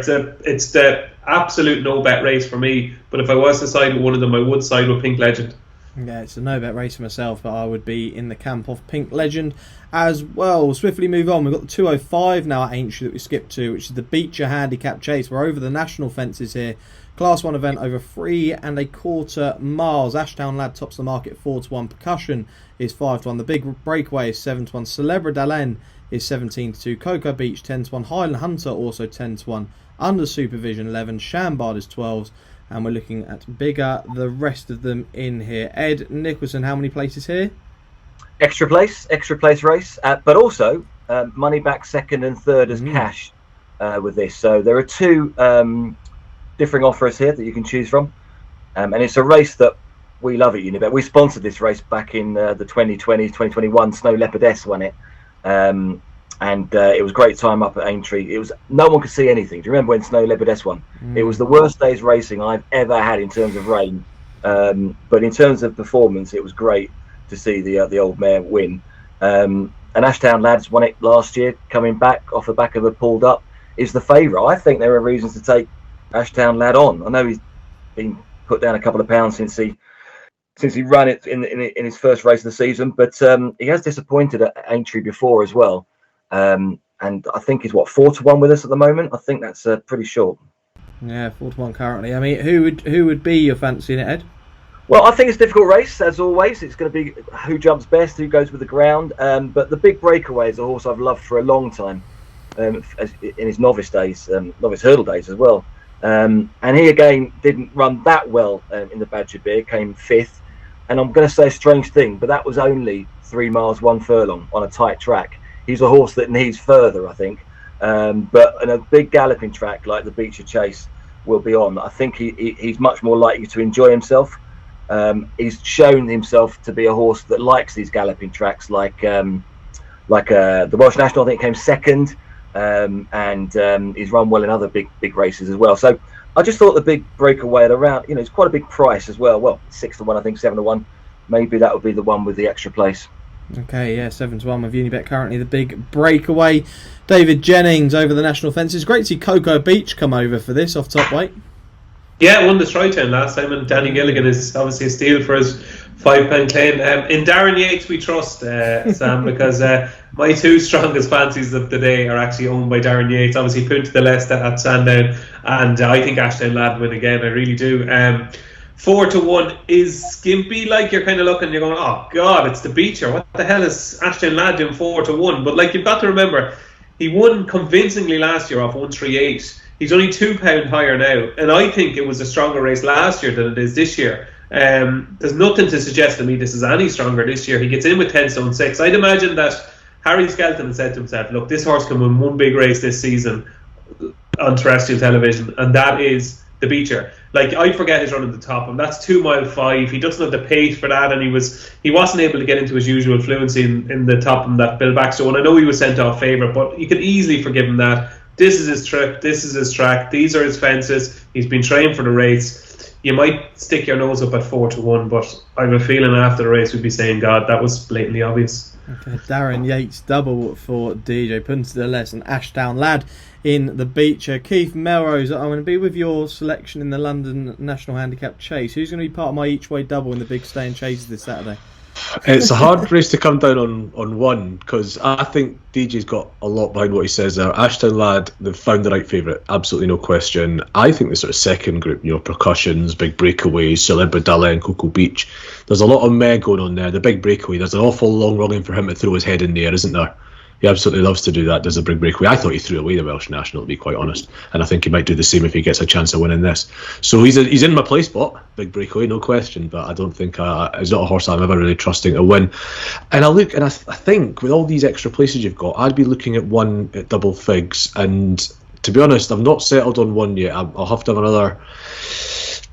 It's the absolute no-bet race for me, but if I was to side with one of them, I would side with Pink Legend. Yeah, it's a no-bet race for myself, but I would be in the camp of Pink Legend as well. We'll swiftly move on. We've got the 205 now at Aintree that we skipped to, which is the Becher Handicap Chase. We're over the national fences here. Class 1 event over 3.25 miles. Ashtown Lad tops the market 4-1. Percussion is 5-1. The Big Breakaway is 7-1. Celebre d'Alain is 17-2. Cocoa Beach 10-1. Highland Hunter also 10-1. Under supervision 11. Chambard is 12. And we're looking at bigger, the rest of them in here. Ed Nicholson, how many places here? Extra place race, but also money back second and third as cash with this. So there are 2 differing offers here that you can choose from, and it's a race that we love at Unibet. We sponsored this race back in the 2020-2021. Snow Leopardess won it, and it was a great time up at Aintree. It was, no one could see anything. Do you remember when Snow Leopardess won? It was the worst day's racing I've ever had in terms of rain, but in terms of performance, it was great to see the old mare win. And Ashtown Lads won it last year, coming back off the back of a pulled up, is the favourite. I think there are reasons to take Ashtown Lad on. I know he's been put down a couple of pounds since he ran it in his first race of the season, but he has disappointed at Aintree before as well. And I think he's 4-1 with us at the moment. I think that's pretty short. Yeah, 4-1 currently. I mean, who would be your fancy in it, Ed? Well, I think it's a difficult race, as always. It's going to be who jumps best, who goes with the ground. But the Big Breakaway is a horse I've loved for a long time, in his novice hurdle days as well. And he again didn't run that well in the Badger Beer, came 5th. And I'm going to say a strange thing, but that was only 3 miles, 1 furlong on a tight track. He's a horse that needs further, I think. But in a big galloping track like the Becher Chase will be on, I think he's much more likely to enjoy himself. He's shown himself to be a horse that likes these galloping tracks, like the Welsh National. I think came 2nd, and he's run well in other big races as well. So I just thought the Big Breakaway at around, it's quite a big price as well. Well, 6-1, I think 7-1. Maybe that would be the one with the extra place. Okay, yeah, 7-1 with Unibet currently the Big Breakaway. David Jennings over the national fences. Great to see Cocoa Beach come over for this off top weight. Yeah, won the Stride last time, and Danny Gilligan is obviously a steal for his £5 claim. In Darren Yates we trust, Sam, because my 2 strongest fancies of the day are actually owned by Darren Yates. Obviously, Punta de l'Est at Sandown, and I think Ashtown Lad win again. I really do. 4-1 is skimpy. Like, you're kind of looking, you're going, oh God, it's the Becher. What the hell is Ashtown Lad doing 4-1? But like, you've got to remember, he won convincingly last year off 138. He's only £2 higher now, and I think it was a stronger race last year than it is this year. There's nothing to suggest to me this is any stronger this year. He gets in with 10 stone 6. I'd imagine that Harry Skelton said to himself, look, this horse can win one big race this season on terrestrial television, and that is the Becher. Like, I forget his run at the top, and that's 2 mile 5. He doesn't have the pace for that, and he wasn't able to get into his usual fluency in the top of that Bill Baxter one. I know he was sent off favourite, but you could easily forgive him that. This is his trip, this is his track, these are his fences, he's been trained for the race. You might stick your nose up at 4-1, but I have a feeling after the race we'd be saying, God, that was blatantly obvious. Okay, Darren Yates double for DJ Punta de l'Est and Ashtown Lad in the Becher. Keith Melrose, I'm going to be with your selection in the London National Handicap Chase. Who's going to be part of my each way double in the big stay and chases this Saturday? It's a hard race to come down on one, because I think DJ's got a lot behind what he says there. Ashtown Lad, they've found the right favourite, absolutely no question. I think the sort of second group, Percussions, Big Breakaway, Celebre d'Alain, Cocoa Beach, there's a lot of meh going on there. The Big Breakaway, there's an awful long running for him to throw his head in there, isn't there? He absolutely loves to do that, does a big breakaway. I thought he threw away the Welsh National, to be quite honest, and I think he might do the same if he gets a chance of winning this. So he's in my play spot, big breakaway, no question, but I don't think he's not a horse I'm ever really trusting to win. And I think with all these extra places you've got, I'd be looking at one at double figs, and to be honest, I've not settled on one yet. I'll have to have another.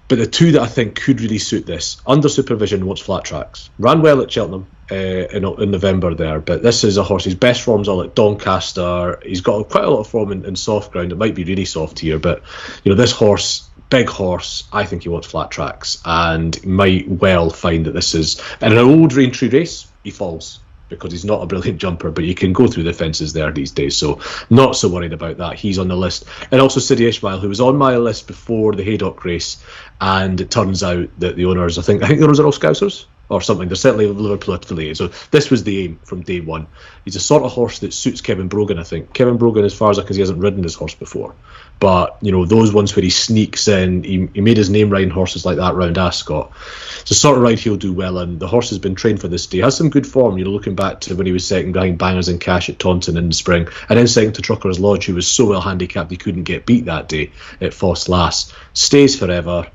But the two that I think could really suit this, under supervision, wants flat tracks. Ran well at Cheltenham in November there, but this is a horse. His best form's all at Doncaster. He's got quite a lot of form in soft ground. It might be really soft here, but this horse, big horse, I think he wants flat tracks, and might well find that this is in an old Aintree race. He falls, because he's not a brilliant jumper, but you can go through the fences there these days, so not so worried about that. He's on the list. And also Sidi Ishmael, who was on my list before the Haydock race, and it turns out that the owners, I think the owners are all Scousers or something. They're certainly Liverpool affiliated, so this was the aim from day one. He's a sort of horse that suits Kevin Brogan, I think. Kevin Brogan, as far as I can see, hasn't ridden this horse before, but those ones where he sneaks in, he made his name riding horses like that round Ascot. It's a sort of ride he'll do well in. The horse has been trained for this day, has some good form, looking back to when he was second behind Bangers and Cash at Taunton in the spring, and then second to Trucker's Lodge, who was so well handicapped he couldn't get beat that day at Foss Lass. Stays forever.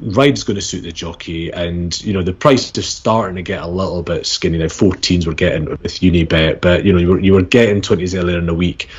Ride's going to suit the jockey, and the price is starting to get a little bit skinny now. 14s we're getting with Unibet, but you were getting 20s earlier in the week.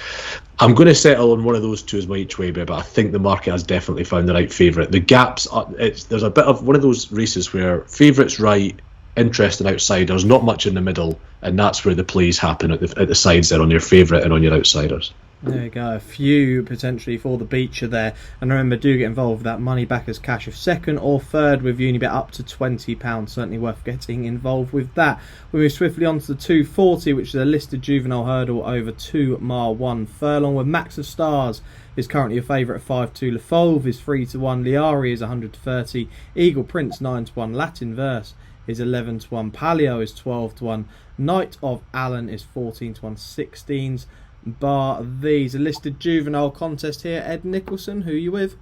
I'm going to settle on one of those two as my each way bet, but I think the market has definitely found the right favourite. The gaps, there's a bit of one of those races where favourites right, interest and outsiders, not much in the middle, and that's where the plays happen at the sides there on your favourite and on your outsiders. There you go, a few potentially for the Becher there. And remember, do get involved with that money back as cash of second or third with Unibet up to £20. Certainly worth getting involved with that. We move swiftly on to the 240, which is a listed juvenile hurdle over 2 mile 1 furlong, where Max of Stars is currently a favourite at 5-2. Le Fauve is 3-1. Liari is 130. Eagle Prince 9-1. Latin Verse is 11-1. Palio is 12-1. Knight of Allen is 14-1. 16s. Bar these. A listed juvenile contest here. Ed Nicholson, who are you with?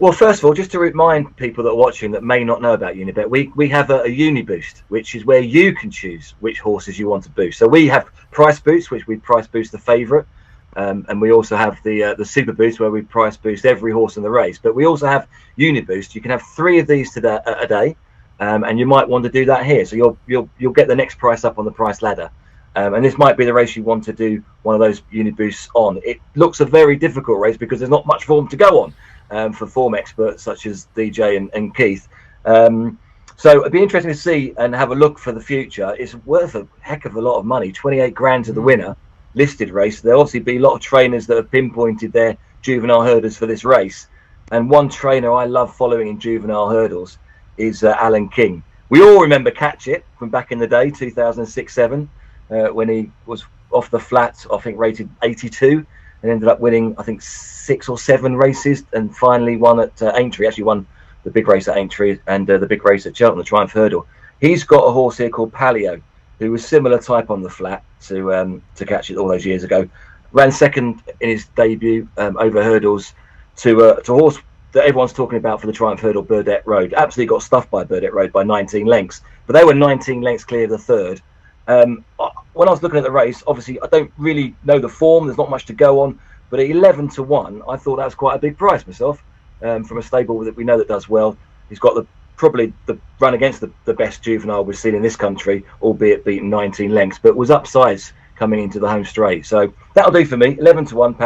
Well, first of all, just to remind people that are watching that may not know about Unibet, we have a Uniboost, which is where you can choose which horses you want to boost. So we have price boost, which we price boost the favourite, and we also have the super boost, where we price boost every horse in the race. But we also have Uniboost. You can have 3 of these a day, and you might want to do that here. So you'll get the next price up on the price ladder. And this might be the race you want to do one of those Uniboosts on. It looks a very difficult race because there's not much form to go on for form experts such as DJ and Keith. So it'd be interesting to see and have a look for the future. It's worth a heck of a lot of money, 28 grand to the winner, listed race. There'll obviously be a lot of trainers that have pinpointed their juvenile hurdles for this race. And one trainer I love following in juvenile hurdles is Alan King. We all remember Catch It from back in the day, 2006-07. When he was off the flat, I think rated 82, and ended up winning, I think, 6 or 7 races, and finally won at Aintree. Actually won the big race at Aintree and the big race at Cheltenham, the Triumph Hurdle. He's got a horse here called Palio, who was similar type on the flat to Catch It all those years ago. Ran second in his debut over hurdles to a horse that everyone's talking about for the Triumph Hurdle, Burdett Road. Absolutely got stuffed by Burdett Road by 19 lengths, but they were 19 lengths clear of the third. When I was looking at the race, obviously I don't really know the form, there's not much to go on, but at 11-1 I thought that was quite a big price myself, from a stable that we know that does well. He's got probably the run against the best juvenile we've seen in this country, albeit beaten 19 lengths, but was upsize coming into the home straight. So that'll do for me. 11-1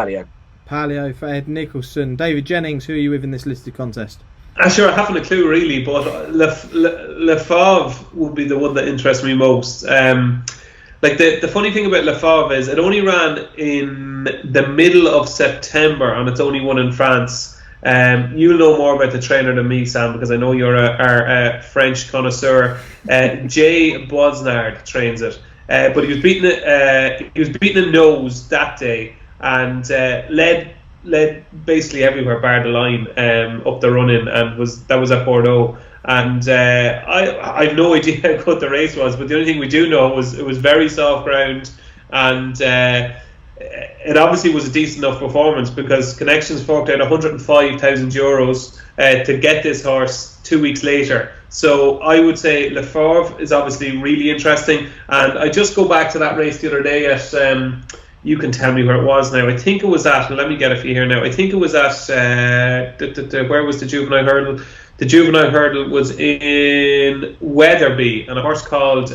Palio for Ed Nicholson. David Jennings, who are you with in this listed contest? Sure, I haven't a clue really, but Le Fauve would be the one that interests me most. The funny thing about Le Fauve is it only ran in the middle of September, and it's only won in France. You'll know more about the trainer than me, Sam, because I know you're a French connoisseur. Jay Boisnard trains it, but he was beaten in nose that day, and led basically everywhere bar the line up the run-in, and that was at Bordeaux. And I have no idea how good the race was, but the only thing we do know was it was very soft ground, and it obviously was a decent enough performance, because Connections forked out €105,000 to get this horse 2 weeks later. So I would say Le Favre is obviously really interesting. And I just go back to that race the other day at, you can tell me where it was now. I think it was at, let me get it for you here now. I think it was at, where was the Juvenile Hurdle? The Juvenile Hurdle was in Wetherby, and a horse called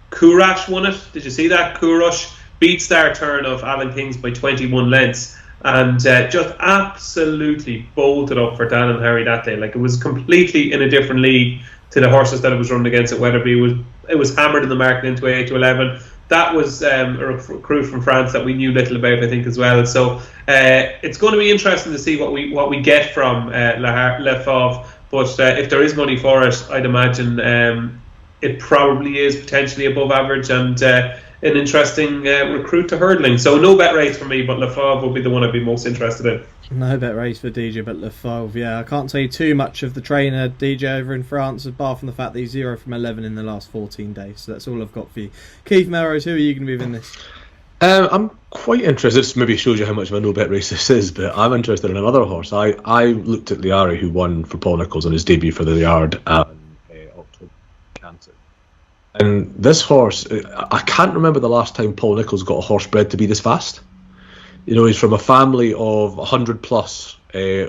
Courage won it. Did you see that? Courage beat Star Turn of Alan King's by 21 lengths, and just absolutely bolted up for Dan and Harry that day. Like, it was completely in a different league to the horses that it was running against at Wetherby. It was hammered in the market into 8 to 11. That was a recruit from France that we knew little about, I think, as well. So it's going to be interesting to see what we get from Le Favre. But if there is money for it, I'd imagine it probably is potentially above average and an interesting recruit to hurdling. So no bet race for me, but Le Favre will be the one I'd be most interested in. No bet race for DJ, but Le Favre. Yeah, I can't tell you too much of the trainer DJ over in France, apart from the fact that he's 0 from 11 in the last 14 days. So that's all I've got for you. Keith Melrose, who are you going to move in this? I'm quite interested. This maybe shows you how much of a no bet race this is, but I'm interested in another horse. I looked at Liari, who won for Paul Nicholls on his debut for the Yard at October Canton. And this horse, I can't remember the last time Paul Nicholls got a horse bred to be this fast. You know, he's from a family of 100 plus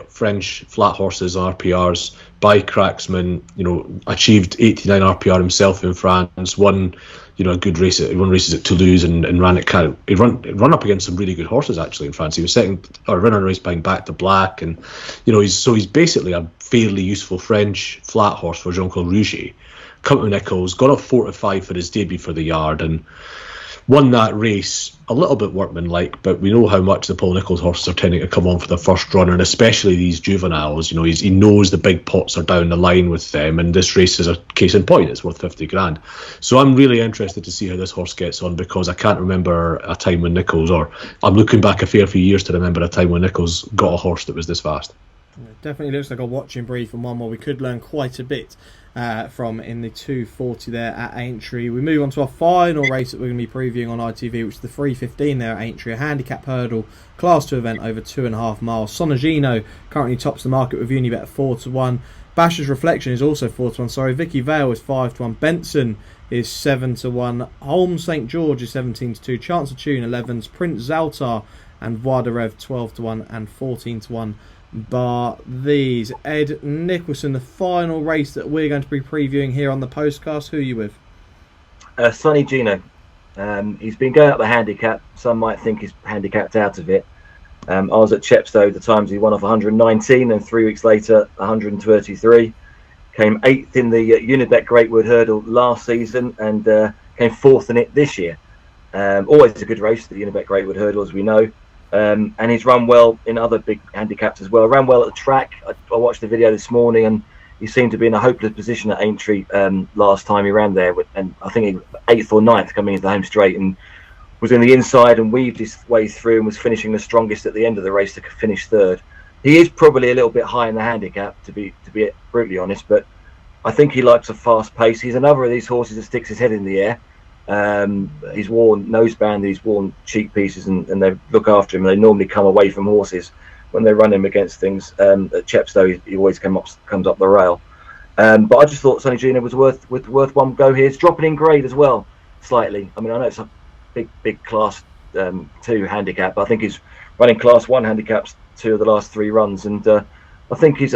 French flat horses, RPRs, by Cracksman. You know, achieved 89 RPR himself in France. Won, you know, a good race. He won races at Toulouse and ran it. He run up against some really good horses actually in France. He was second or running a race behind Back to Black, and you know, he's basically a fairly useful French flat horse for Jean-Claude Rouget. Come to Nicholls, got up 4 to 5 for his debut for the Yard, and won that race a little bit workmanlike, but we know how much the Paul Nicholls horses are tending to come on for the first run, and especially these juveniles. You know, he knows the big pots are down the line with them, and this race is a case in point. It's worth 50 grand. So I'm really interested to see how this horse gets on, because I can't remember a time when Nicholls, or I'm looking back a fair few years to remember a time when Nicholls got a horse that was this fast. It definitely looks like a watching brief, and one where we could learn quite a bit from in the 240 there at Aintree. We move on to our final race that we're going to be previewing on ITV, which is the 3:15 there at Aintree, a handicap hurdle class 2 event over 2.5 miles. Sonagino currently tops the market with Unibet at 4 to 1. Basher's Reflection is also 4 to 1. Sorry, Vicky Vale is 5 to 1. Benson is 7 to 1. Holmes St George is 17 to 2. Chance of Tune 11s. Prince Zaltar and Voix de Rêve 12 to 1 and 14 to 1. Bar these. Ed Nicholson, the final race that we're going to be previewing here on the Postcast. Who are you with? Sonny Gino. He's been going up the handicap. Some might think he's handicapped out of it. I was at Chepstow, the times he won off 119, and 3 weeks later 133. Came 8th in the Unibet Greatwood Hurdle last season, and came 4th in it this year. Always a good race, the Unibet Greatwood Hurdle, as we know. And he's run well in other big handicaps as well. Ran well at the track. I watched the video this morning, and he seemed to be in a hopeless position at Aintree last time he ran there. And I think he was 8th or 9th coming into the home straight, and was in the inside and weaved his way through and was finishing the strongest at the end of the race to finish 3rd. He is probably a little bit high in the handicap, to be brutally honest, but I think he likes a fast pace. He's another of these horses that sticks his head in the air. He's worn noseband, he's worn cheek pieces, and they look after him. They normally come away from horses when they run him against things. At Chepstow, he always comes up the rail. But I just thought Sonny Gino was worth one go here. It's dropping in grade as well, slightly. I mean, I know it's a big class 2 handicap, but I think he's running class 1 handicaps 2 of the last 3 runs, and I think he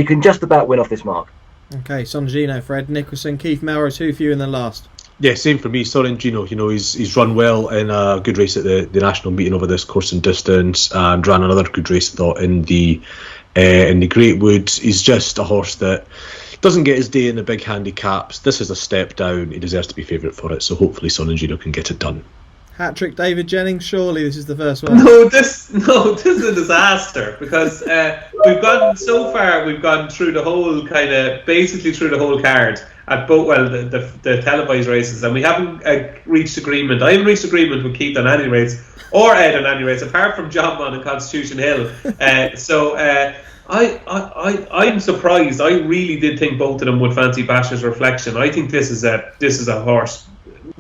can just about win off this mark. Okay, Sonny Gino for Ed Nicholson. Keith Melrose, who for you in the last? Yeah, same for me. Sorrentino, you know, he's run well in a good race at the national meeting over this course and distance, and ran another good race, I thought, in the Greatwood. He's just a horse that doesn't get his day in the big handicaps. This is a step down. He deserves to be favourite for it, so hopefully Sorrentino can get it done. Hat-trick David Jennings, surely this is the first one. No, this is a disaster, because we've gone through the whole basically through the whole card at both, the televised races, and we haven't reached agreement. I haven't reached agreement with Keith on any race, or Ed on any race, apart from Jonbon and Constitution Hill. I'm surprised. I really did think both of them would fancy Basher's Reflection. I think this is a horse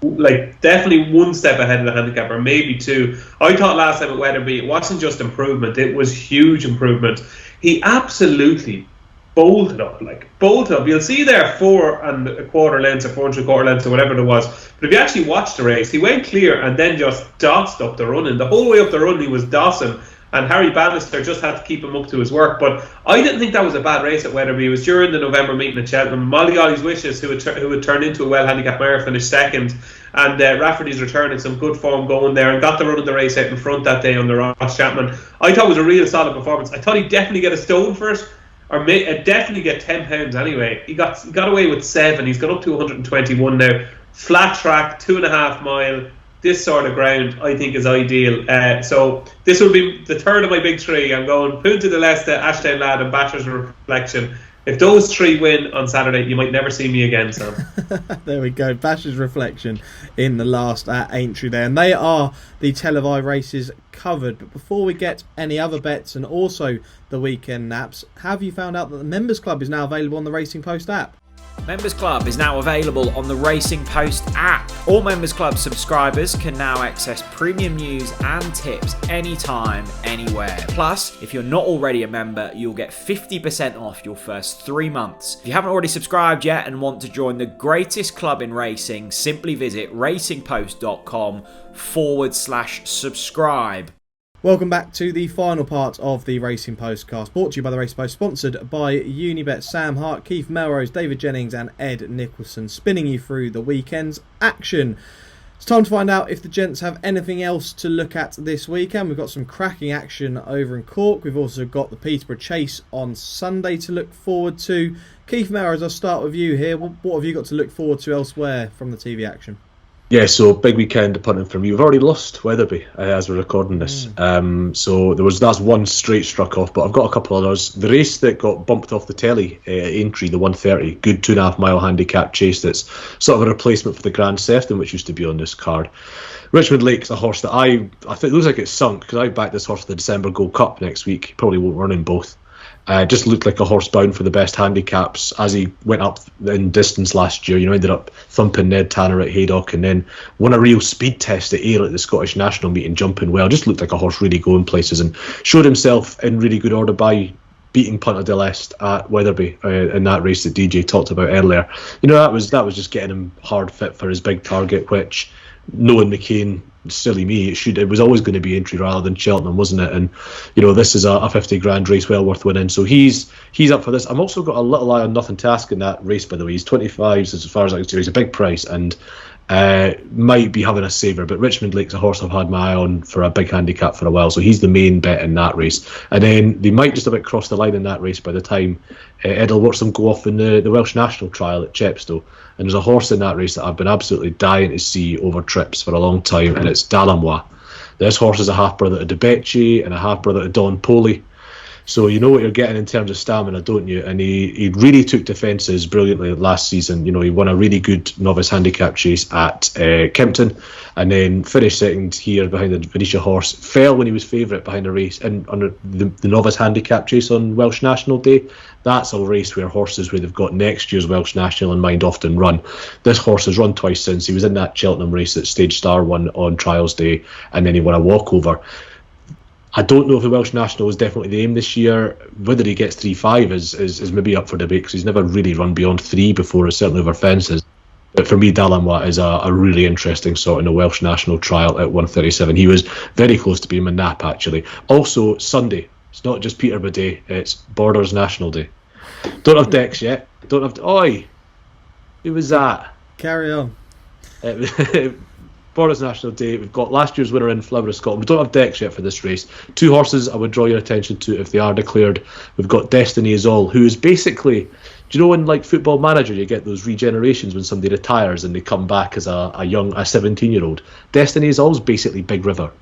like definitely one step ahead of the handicap, or maybe two. I thought last time at Weatherby, it wasn't just improvement; it was huge improvement. He absolutely bolted up. You'll see there 4 1/4 lengths or 4 3/4 lengths or whatever it was. But if you actually watch the race, he went clear and then just dossed up the run. And the whole way up the run, he was dossing. And Harry Bannister just had to keep him up to his work. But I didn't think that was a bad race at Weatherby. It was during the November meeting at Cheltenham. Molly Ollie's Wishes, who had turned into a well-handicapped mare, finished second. And Rafferty's return in some good form going there and got the run of the race out in front that day under Ross Chapman. I thought it was a real solid performance. I thought he'd definitely get a stone for it, or definitely get £10 anyway. He got away with 7. He's got up to 121 now. Flat track, 2.5 mile. This sort of ground, I think, is ideal. So this will be the third of my big three. I'm going Punta de l'Este, Ashdown Lad, and Becher's Reflection. If those 3 win on Saturday, you might never see me again, Sam. There we go. Becher's Reflection in the last at Aintree there. And they are the televised races covered. But before we get any other bets and also the weekend naps, have you found out that the Members Club is now available on the Racing Post app? Members Club is now available on the Racing Post app. All Members Club subscribers can now access premium news and tips anytime, anywhere. Plus, if you're not already a member, you'll get 50% off your first 3 months. If you haven't already subscribed yet and want to join the greatest club in racing, simply visit racingpost.com/subscribe. Welcome back to the final part of the Racing Postcast, brought to you by the Racing Post, sponsored by Unibet. Sam Hart, Keith Melrose, David Jennings and Ed Nicholson spinning you through the weekend's action. It's time to find out if the gents have anything else to look at this weekend. We've got some cracking action over in Cork. We've also got the Becher Chase on Sunday to look forward to. Keith Melrose, I'll start with you here. What have you got to look forward to elsewhere from the TV action? Yeah, so big weekend of punting from you. We've already lost Weatherby as we're recording this. So that's one straight struck off, but I've got a couple others. The race that got bumped off the telly at Aintree, the 130, good 2.5 mile handicap chase that's sort of a replacement for the Grand Sefton, which used to be on this card. Richmond Lake's a horse that I think it looks like it's sunk, because I backed this horse for the December Gold Cup next week. Probably won't run in both. Just looked like a horse bound for the best handicaps as he went up in distance last year. Ended up thumping Ned Tanner at Haydock and then won a real speed test at Ayr at the Scottish National meeting, jumping well. Just looked like a horse really going places and showed himself in really good order by beating Punta de l'Est at Weatherby in that race that DJ talked about earlier. That was just getting him hard fit for his big target, which, knowing McCain, silly me, it was always going to be Aintree rather than Cheltenham, wasn't it? And this is a 50 grand race well worth winning, so he's up for this. I've also got a little eye on Nothing to Ask in that race, by the way. He's 25 as far as I can see. He's a big price and might be having a saver, but Richmond Lake's a horse I've had my eye on for a big handicap for a while, so he's the main bet in that race. And then they might just about cross the line in that race by the time Ed'll watch them go off in the Welsh National Trial at Chepstow. And there's a horse in that race that I've been absolutely dying to see over trips for a long time, and it's Dalamois. This horse is a half-brother to Becher and a half-brother to Don Poli. So you know what you're getting in terms of stamina, don't you? And he really took defences brilliantly last season. He won a really good novice handicap chase at Kempton, and then finished second here behind the Venetia horse. Fell when he was favourite behind a race and under the novice handicap chase on Welsh National Day. That's a race where horses where they've got next year's Welsh National in mind often run. This horse has run twice since. He was in that Cheltenham race that Stage Star won on Trials Day, and then he won a walkover. I don't know if the Welsh National is definitely the aim this year. Whether he gets 3-5 is maybe up for debate, because he's never really run beyond 3 before, certainly over fences. But for me, Dalamois is a really interesting sort in the Welsh National Trial at 137. He was very close to being my nap, actually. Also, Sunday. It's not just Peterborough Day, it's Borders National Day. Don't have decks yet. Oi! Who was that? Carry on. Borders National Day. We've got last year's winner in Flower of Scotland. We don't have decks yet for this race. 2 horses I would draw your attention to if they are declared. We've got Destiny Is All, who is basically, do you know in like Football Manager you get those regenerations when somebody retires and they come back as a 17-year-old? Destiny Is All is basically Big River,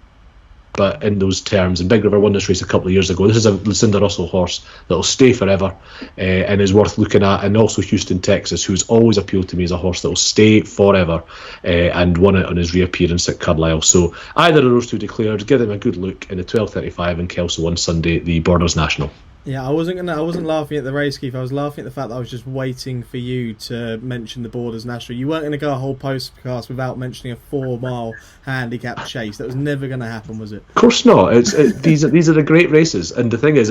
but in those terms. And Big River won this race a couple of years ago. This is a Lucinda Russell horse that'll stay forever and is worth looking at. And also Houston, Texas, who's always appealed to me as a horse that'll stay forever and won it on his reappearance at Carlisle. So either of those 2 declared, give them a good look in the 12:35 in Kelso on Sunday, the Borders National. Yeah, I wasn't laughing at the race, Keith. I was laughing at the fact that I was just waiting for you to mention the Borders National. You weren't going to go a whole podcast without mentioning a 4-mile handicap chase. That was never going to happen, was it? Of course not. These are the great races, and the thing is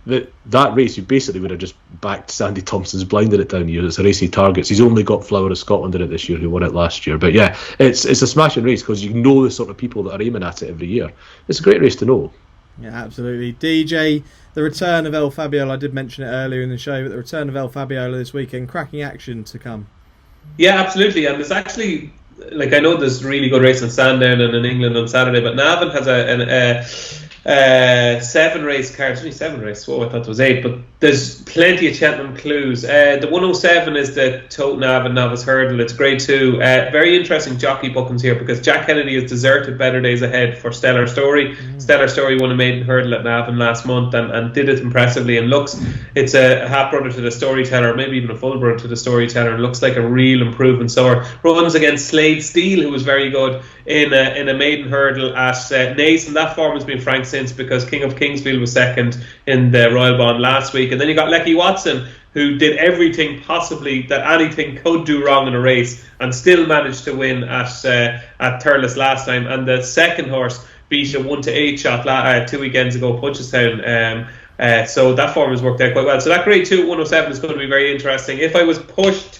that race you basically would have just backed Sandy Thompson's blinded it down here. It's a race he targets. He's only got Flower of Scotland in it this year, who won it last year. But yeah, it's a smashing race because you know the sort of people that are aiming at it every year. It's a great race to know. Yeah, absolutely. DJ, the return of El Fabiola. I did mention it earlier in the show, but the return of El Fabiola this weekend, cracking action to come. Yeah, absolutely. And there's actually, like, I know there's really good race in Sandown and in England on Saturday, but Navan has a 7-race card. It's only 7 races. Oh, I thought it was 8, but there's plenty of Cheltenham clues. The 107 is the Tote Navan Novice Hurdle. It's grade 2. Very interesting jockey bookings here because Jack Kennedy has deserted Better Days Ahead for Stellar Story. Stellar Story won a maiden hurdle at Navan last month and did it impressively, and it's a half brother to the Storyteller, maybe even a full brother to the Storyteller, and looks like a real improvement. So runs against Slade Steele, who was very good in a maiden hurdle at Naas, and that form has been franked since because King of Kingsfield was second in the Royal Bond last week. And then you got Lecky Watson, who did everything possibly that anything could do wrong in a race and still managed to win at Thurles last time. And the second horse beat a 1-8 shot 2 weekends ago, Punchestown. So that form has worked out quite well. So that grade 2 at 107 is going to be very interesting. If I was pushed,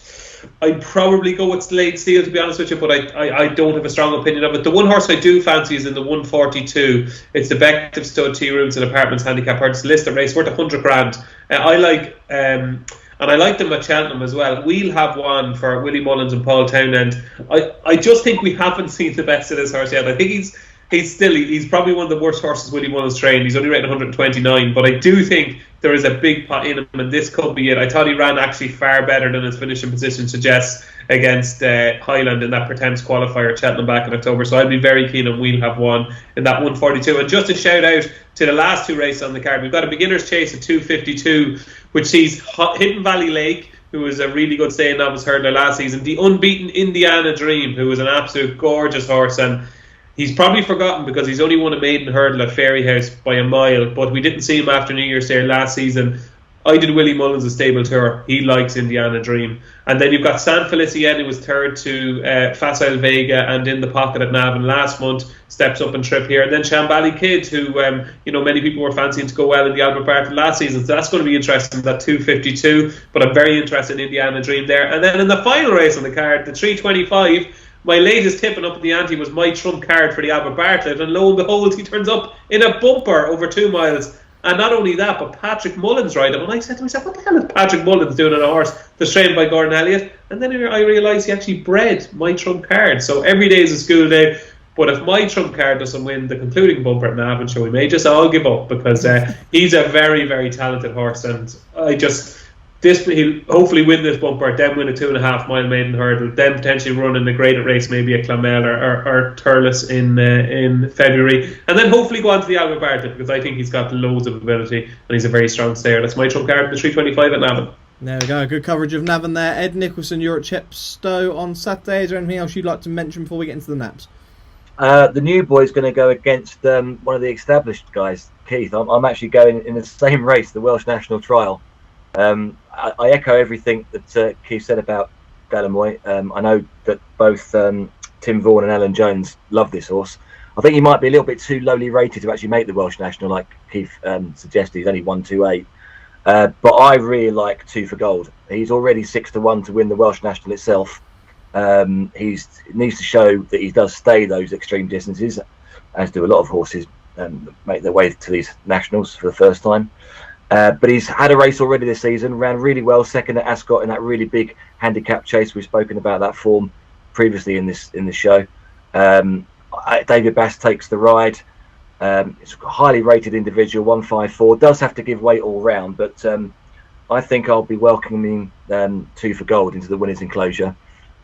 I'd probably go with Slade Steele, to be honest with you, but I don't have a strong opinion of it. The one horse I do fancy is in the 142. It's the Bective Stud Tea Rooms and Apartments Handicap Hurdle. It's a listed race worth 100 grand. I like and I like them at Cheltenham as well. We'll have one for Willie Mullins and Paul Townend. I just think we haven't seen the best of this horse yet. I think he's probably one of the worst horses Willie Mullins trained. He's only rated 129, but I do think there is a big pot in him, and this could be it. I thought he ran actually far better than his finishing position suggests against Highland in that Pretemps qualifier at Cheltenham back in October. So I'd be very keen on We'll Have One in that 142. And just a shout out to the last 2 races on the card. We've got a beginner's chase at 252, which sees Hidden Valley Lake, who was a really good stay in novice hurdler last season, the unbeaten Indiana Dream, who was an absolute gorgeous horse, and he's probably forgotten because he's only won a maiden hurdle at Fairyhouse by a mile, but we didn't see him after New Year's Day last season. I did Willie Mullins a stable tour. He likes Indiana Dream. And then you've got San Felicien, who was third to Facile Vega and in the pocket at Navan last month, steps up and trip here. And then Shambali Kid, who many people were fancying to go well in the Albert Bartlett last season. So that's going to be interesting, that 252. But I'm very interested in Indiana Dream there. And then in the final race on the card, the 325, my latest tipping up in the ante was my trump card for the Albert Bartlett, and lo and behold, he turns up in a bumper over 2 miles. And not only that, but Patrick Mullins ride him. And I said to myself, what the hell is Patrick Mullins doing on a horse that's trained by Gordon Elliott? And then I realised he actually bred my trump card. So every day is a school day. But if my trump card doesn't win the concluding bumper at Navan, so we may just all give up, because he's a very, very talented horse. And he'll hopefully win this bumper, then win a 2.5 mile maiden hurdle, then potentially run in the graded race, maybe at Clonmel or Thurles in February, and then hopefully go on to the Albert Bartlett, because I think he's got loads of ability and he's a very strong stayer. That's my trump card, the 325 at Navan. There we go, good coverage of Navan there. Ed Nicholson, you're at Chepstow on Saturday. Is there anything else you'd like to mention before we get into the naps? The new boy's going to go against one of the established guys, Keith. I'm actually going in the same race, the Welsh National Trial. I echo everything that Keith said about Galamoy. I know that both Tim Vaughan and Alan Jones love this horse. I think he might be a little bit too lowly rated to actually make the Welsh National, like Keith suggested. He's only 128. But I really like 2 for Gold. He's already 6-1 to win the Welsh National itself. He needs to show that he does stay those extreme distances, as do a lot of horses make their way to these nationals for the first time. But he's had a race already this season, ran really well, second at Ascot in that really big handicap chase. We've spoken about that form previously in this show. David Bass takes the ride. It's a highly rated individual, 154. Does have to give weight all round, but I think I'll be welcoming 2 for Gold into the winners' enclosure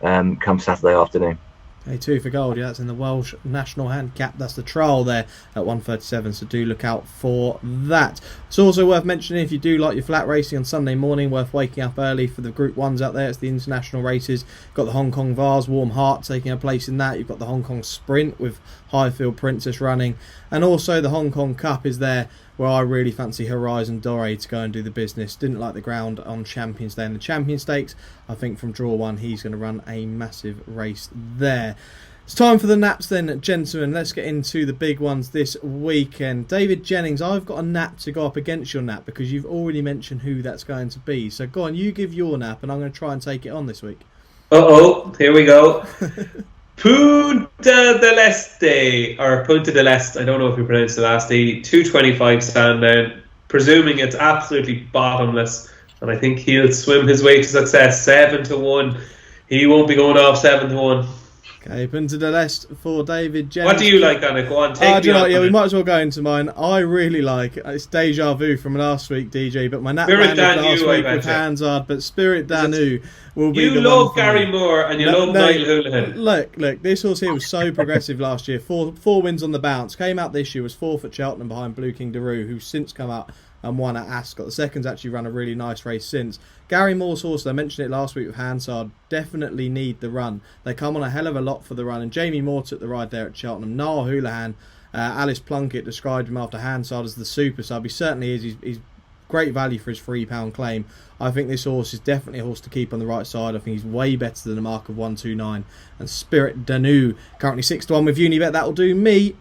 come Saturday afternoon. A 2 for Gold, yeah, that's in the Welsh National Handicap. That's the trial there at 137, so do look out for that. It's also worth mentioning, if you do like your flat racing on Sunday morning, worth waking up early for the Group 1s out there. It's the international races. Got the Hong Kong Vars, Warm Heart taking a place in that. You've got the Hong Kong Sprint with Highfield Princess running. And also the Hong Kong Cup is there where I really fancy Horizon Dore to go and do the business. Didn't like the ground on Champions Day and the Champion Stakes. I think from draw 1 he's going to run a massive race there. It's time for the naps then, gentlemen. Let's get into the big ones this weekend. David Jennings, I've got a nap to go up against your nap because you've already mentioned who that's going to be. So go on, you give your nap and I'm going to try and take it on this week. Here we go. Punta del Este, or Punta del Este, I don't know if you pronounce the last E, 225 Sandown, presuming it's absolutely bottomless, and I think he'll swim his way to success. 7-1. He won't be going off 7-1. Okay, Punta del Este for David Jennings. What do you like on it? Go on, take me on. Yeah, we might as well go into mine. I really like it's Deja Vu from last week, DJ, but my nap landed last week with Hansard, but Spirit Danu will be the one. You love Gary Moore and you love Niall Houlihan. Look, this horse here was so progressive last year. Four wins on the bounce. Came out this year, was 4th at Cheltenham behind Blue King Daru, who's since come out and won at Ascot. The second's actually run a really nice race since. Gary Moore's horse, I mentioned it last week with Hansard, definitely need the run. They come on a hell of a lot for the run, and Jamie Moore took the ride there at Cheltenham. Niall Houlihan, Alice Plunkett described him after Hansard as the super sub. He certainly is. He's great value for his £3 claim. I think this horse is definitely a horse to keep on the right side. I think he's way better than a mark of 129. And Spirit Danu, currently 6-1 with Unibet. That'll do me.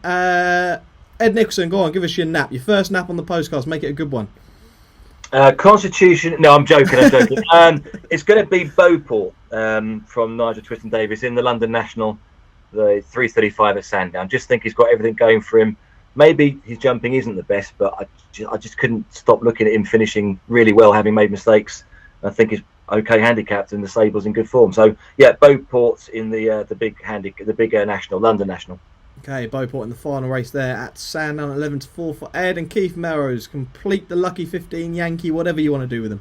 Ed Nicholson, go on, give us your nap. Your first nap on the Postcast. Make it a good one. Constitution. No, I'm joking. It's going to be Beauport from Nigel Twiston Davis in the London National, the 3:35 at Sandown. Just think he's got everything going for him. Maybe his jumping isn't the best, but I just couldn't stop looking at him finishing really well, having made mistakes. I think he's okay handicapped and the stable's in good form. So yeah, Beauport's in the big national, London National. Okay, Beauport in the final race there at Sandown, 11-4 for Ed and Keith Melrose. Complete the lucky 15 Yankee, whatever you want to do with him.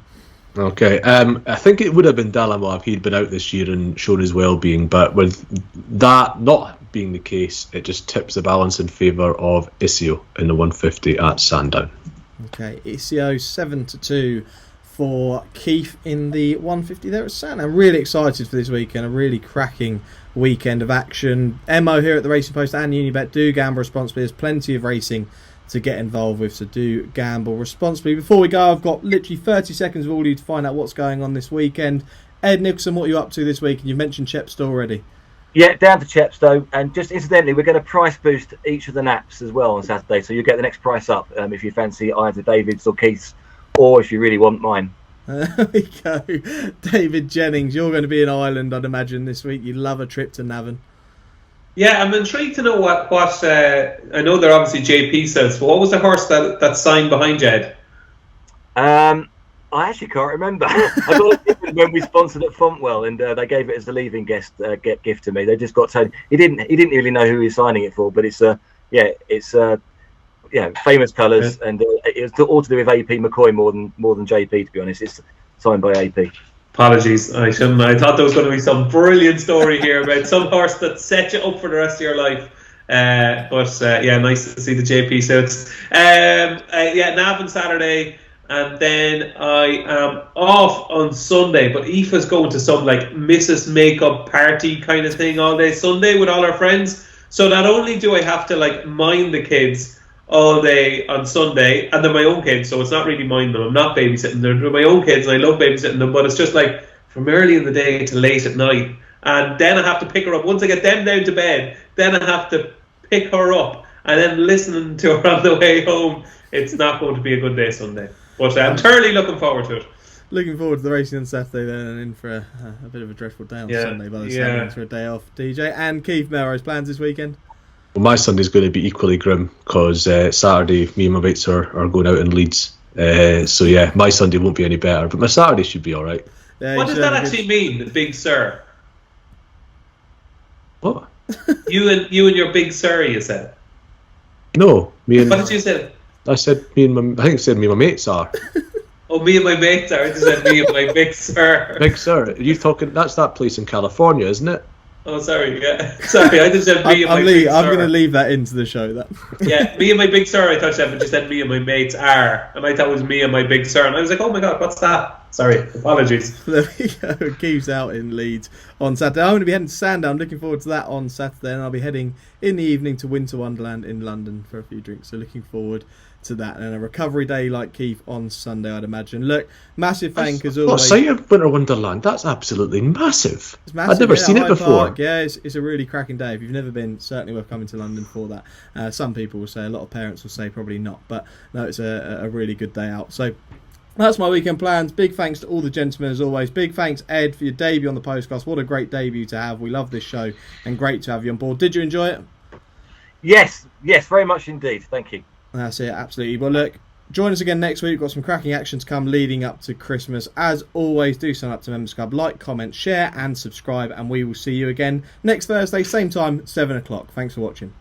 Okay, I think it would have been Dallamore if he'd been out this year and shown his well-being, but with that not being the case, it just tips the balance in favour of Isio in the 150 at Sandown. Okay, Isio 7-2 for Keith in the 150 there at Sandown. I'm really excited for this weekend, a really cracking weekend of action. Mo here at the Racing Post and Unibet, do gamble responsibly. There's plenty of racing to get involved with, so do gamble responsibly. Before we go, I've got literally 30 seconds of all you to find out what's going on this weekend. Ed Nicholson, what are you up to this week? And you've mentioned Chepstow already. Yeah, down to Chepstow, and just incidentally, we're going to price boost each of the naps as well on Saturday, so you get the next price up if you fancy either David's or Keith's, or if you really want mine. There we go. David Jennings, you're going to be in Ireland, I'd imagine, this week. You love a trip to Navan. Yeah, I'm intrigued to know what I know they're obviously JP says, but what was the horse that signed behind Jed? I actually can't remember. I got it when we sponsored at Fontwell, and they gave it as the leaving gift to me. They just got told he didn't really know who he was signing it for, but it's famous colours, and it was all to do with AP McCoy more than JP, to be honest. It's signed by AP. Apologies, I shouldn't. I thought there was going to be some brilliant story here about some horse that set you up for the rest of your life. Nice to see the JP suits. Navan Saturday, and then I am off on Sunday. But Aoife's going to some like Mrs. Makeup party kind of thing all day Sunday with all our friends. So not only do I have to like mind the kids all day on Sunday, and they're my own kids, so it's not really mine them. I'm not babysitting them. They're my own kids, and I love babysitting them, but it's just like from early in the day to late at night, and then I have to pick her up. Once I get them down to bed, then I have to pick her up, and then listening to her on the way home. It's not going to be a good day Sunday, but I'm thoroughly looking forward to it. Looking forward to the racing on Saturday then, and in for a bit of a dreadful day on Sunday by the sound for a day off. DJ and Keith Melrose, plans this weekend? Well, my Sunday's going to be equally grim because Saturday me and my mates are going out in Leeds. My Sunday won't be any better, but my Saturday should be all right. Yeah, what does that actually mean, the big sir? What? you and your big sir, you said? No, me and... What did you say? I said me and I said me and my mates are. Oh, me and my mates are. I just said me and my big sir. Big sir? Are you talking... That's that place in California, isn't it? Oh, sorry, yeah. Sorry, I just said me and my big sir. I'm going to leave that into the show. Yeah, me and my big sir, I thought you said, but you said me and my mates are. And I thought it was me and my big sir. And I was like, oh my God, what's that? Sorry, apologies. There we go. Keeps out in Leeds on Saturday. I'm going to be heading to Sandown. I'm looking forward to that on Saturday, and I'll be heading in the evening to Winter Wonderland in London for a few drinks. So looking forward to that, and a recovery day like Keith on Sunday, I'd imagine. Look, massive thank as always. Say Winter Wonderland. That's absolutely massive. It's massive. I've never seen it before. Park. Yeah, it's a really cracking day. If you've never been, certainly worth coming to London for that. Some people will say, a lot of parents will say probably not, but no, it's a really good day out. So that's my weekend plans. Big thanks to all the gentlemen as always. Big thanks, Ed, for your debut on the Postcast. What a great debut to have. We love this show and great to have you on board. Did you enjoy it? Yes, very much indeed. Thank you. That's it, absolutely. Well, look, join us again next week. We've got some cracking action to come leading up to Christmas. As always, do sign up to Members Club. Like, comment, share and subscribe. And we will see you again next Thursday, same time, 7 o'clock. Thanks for watching.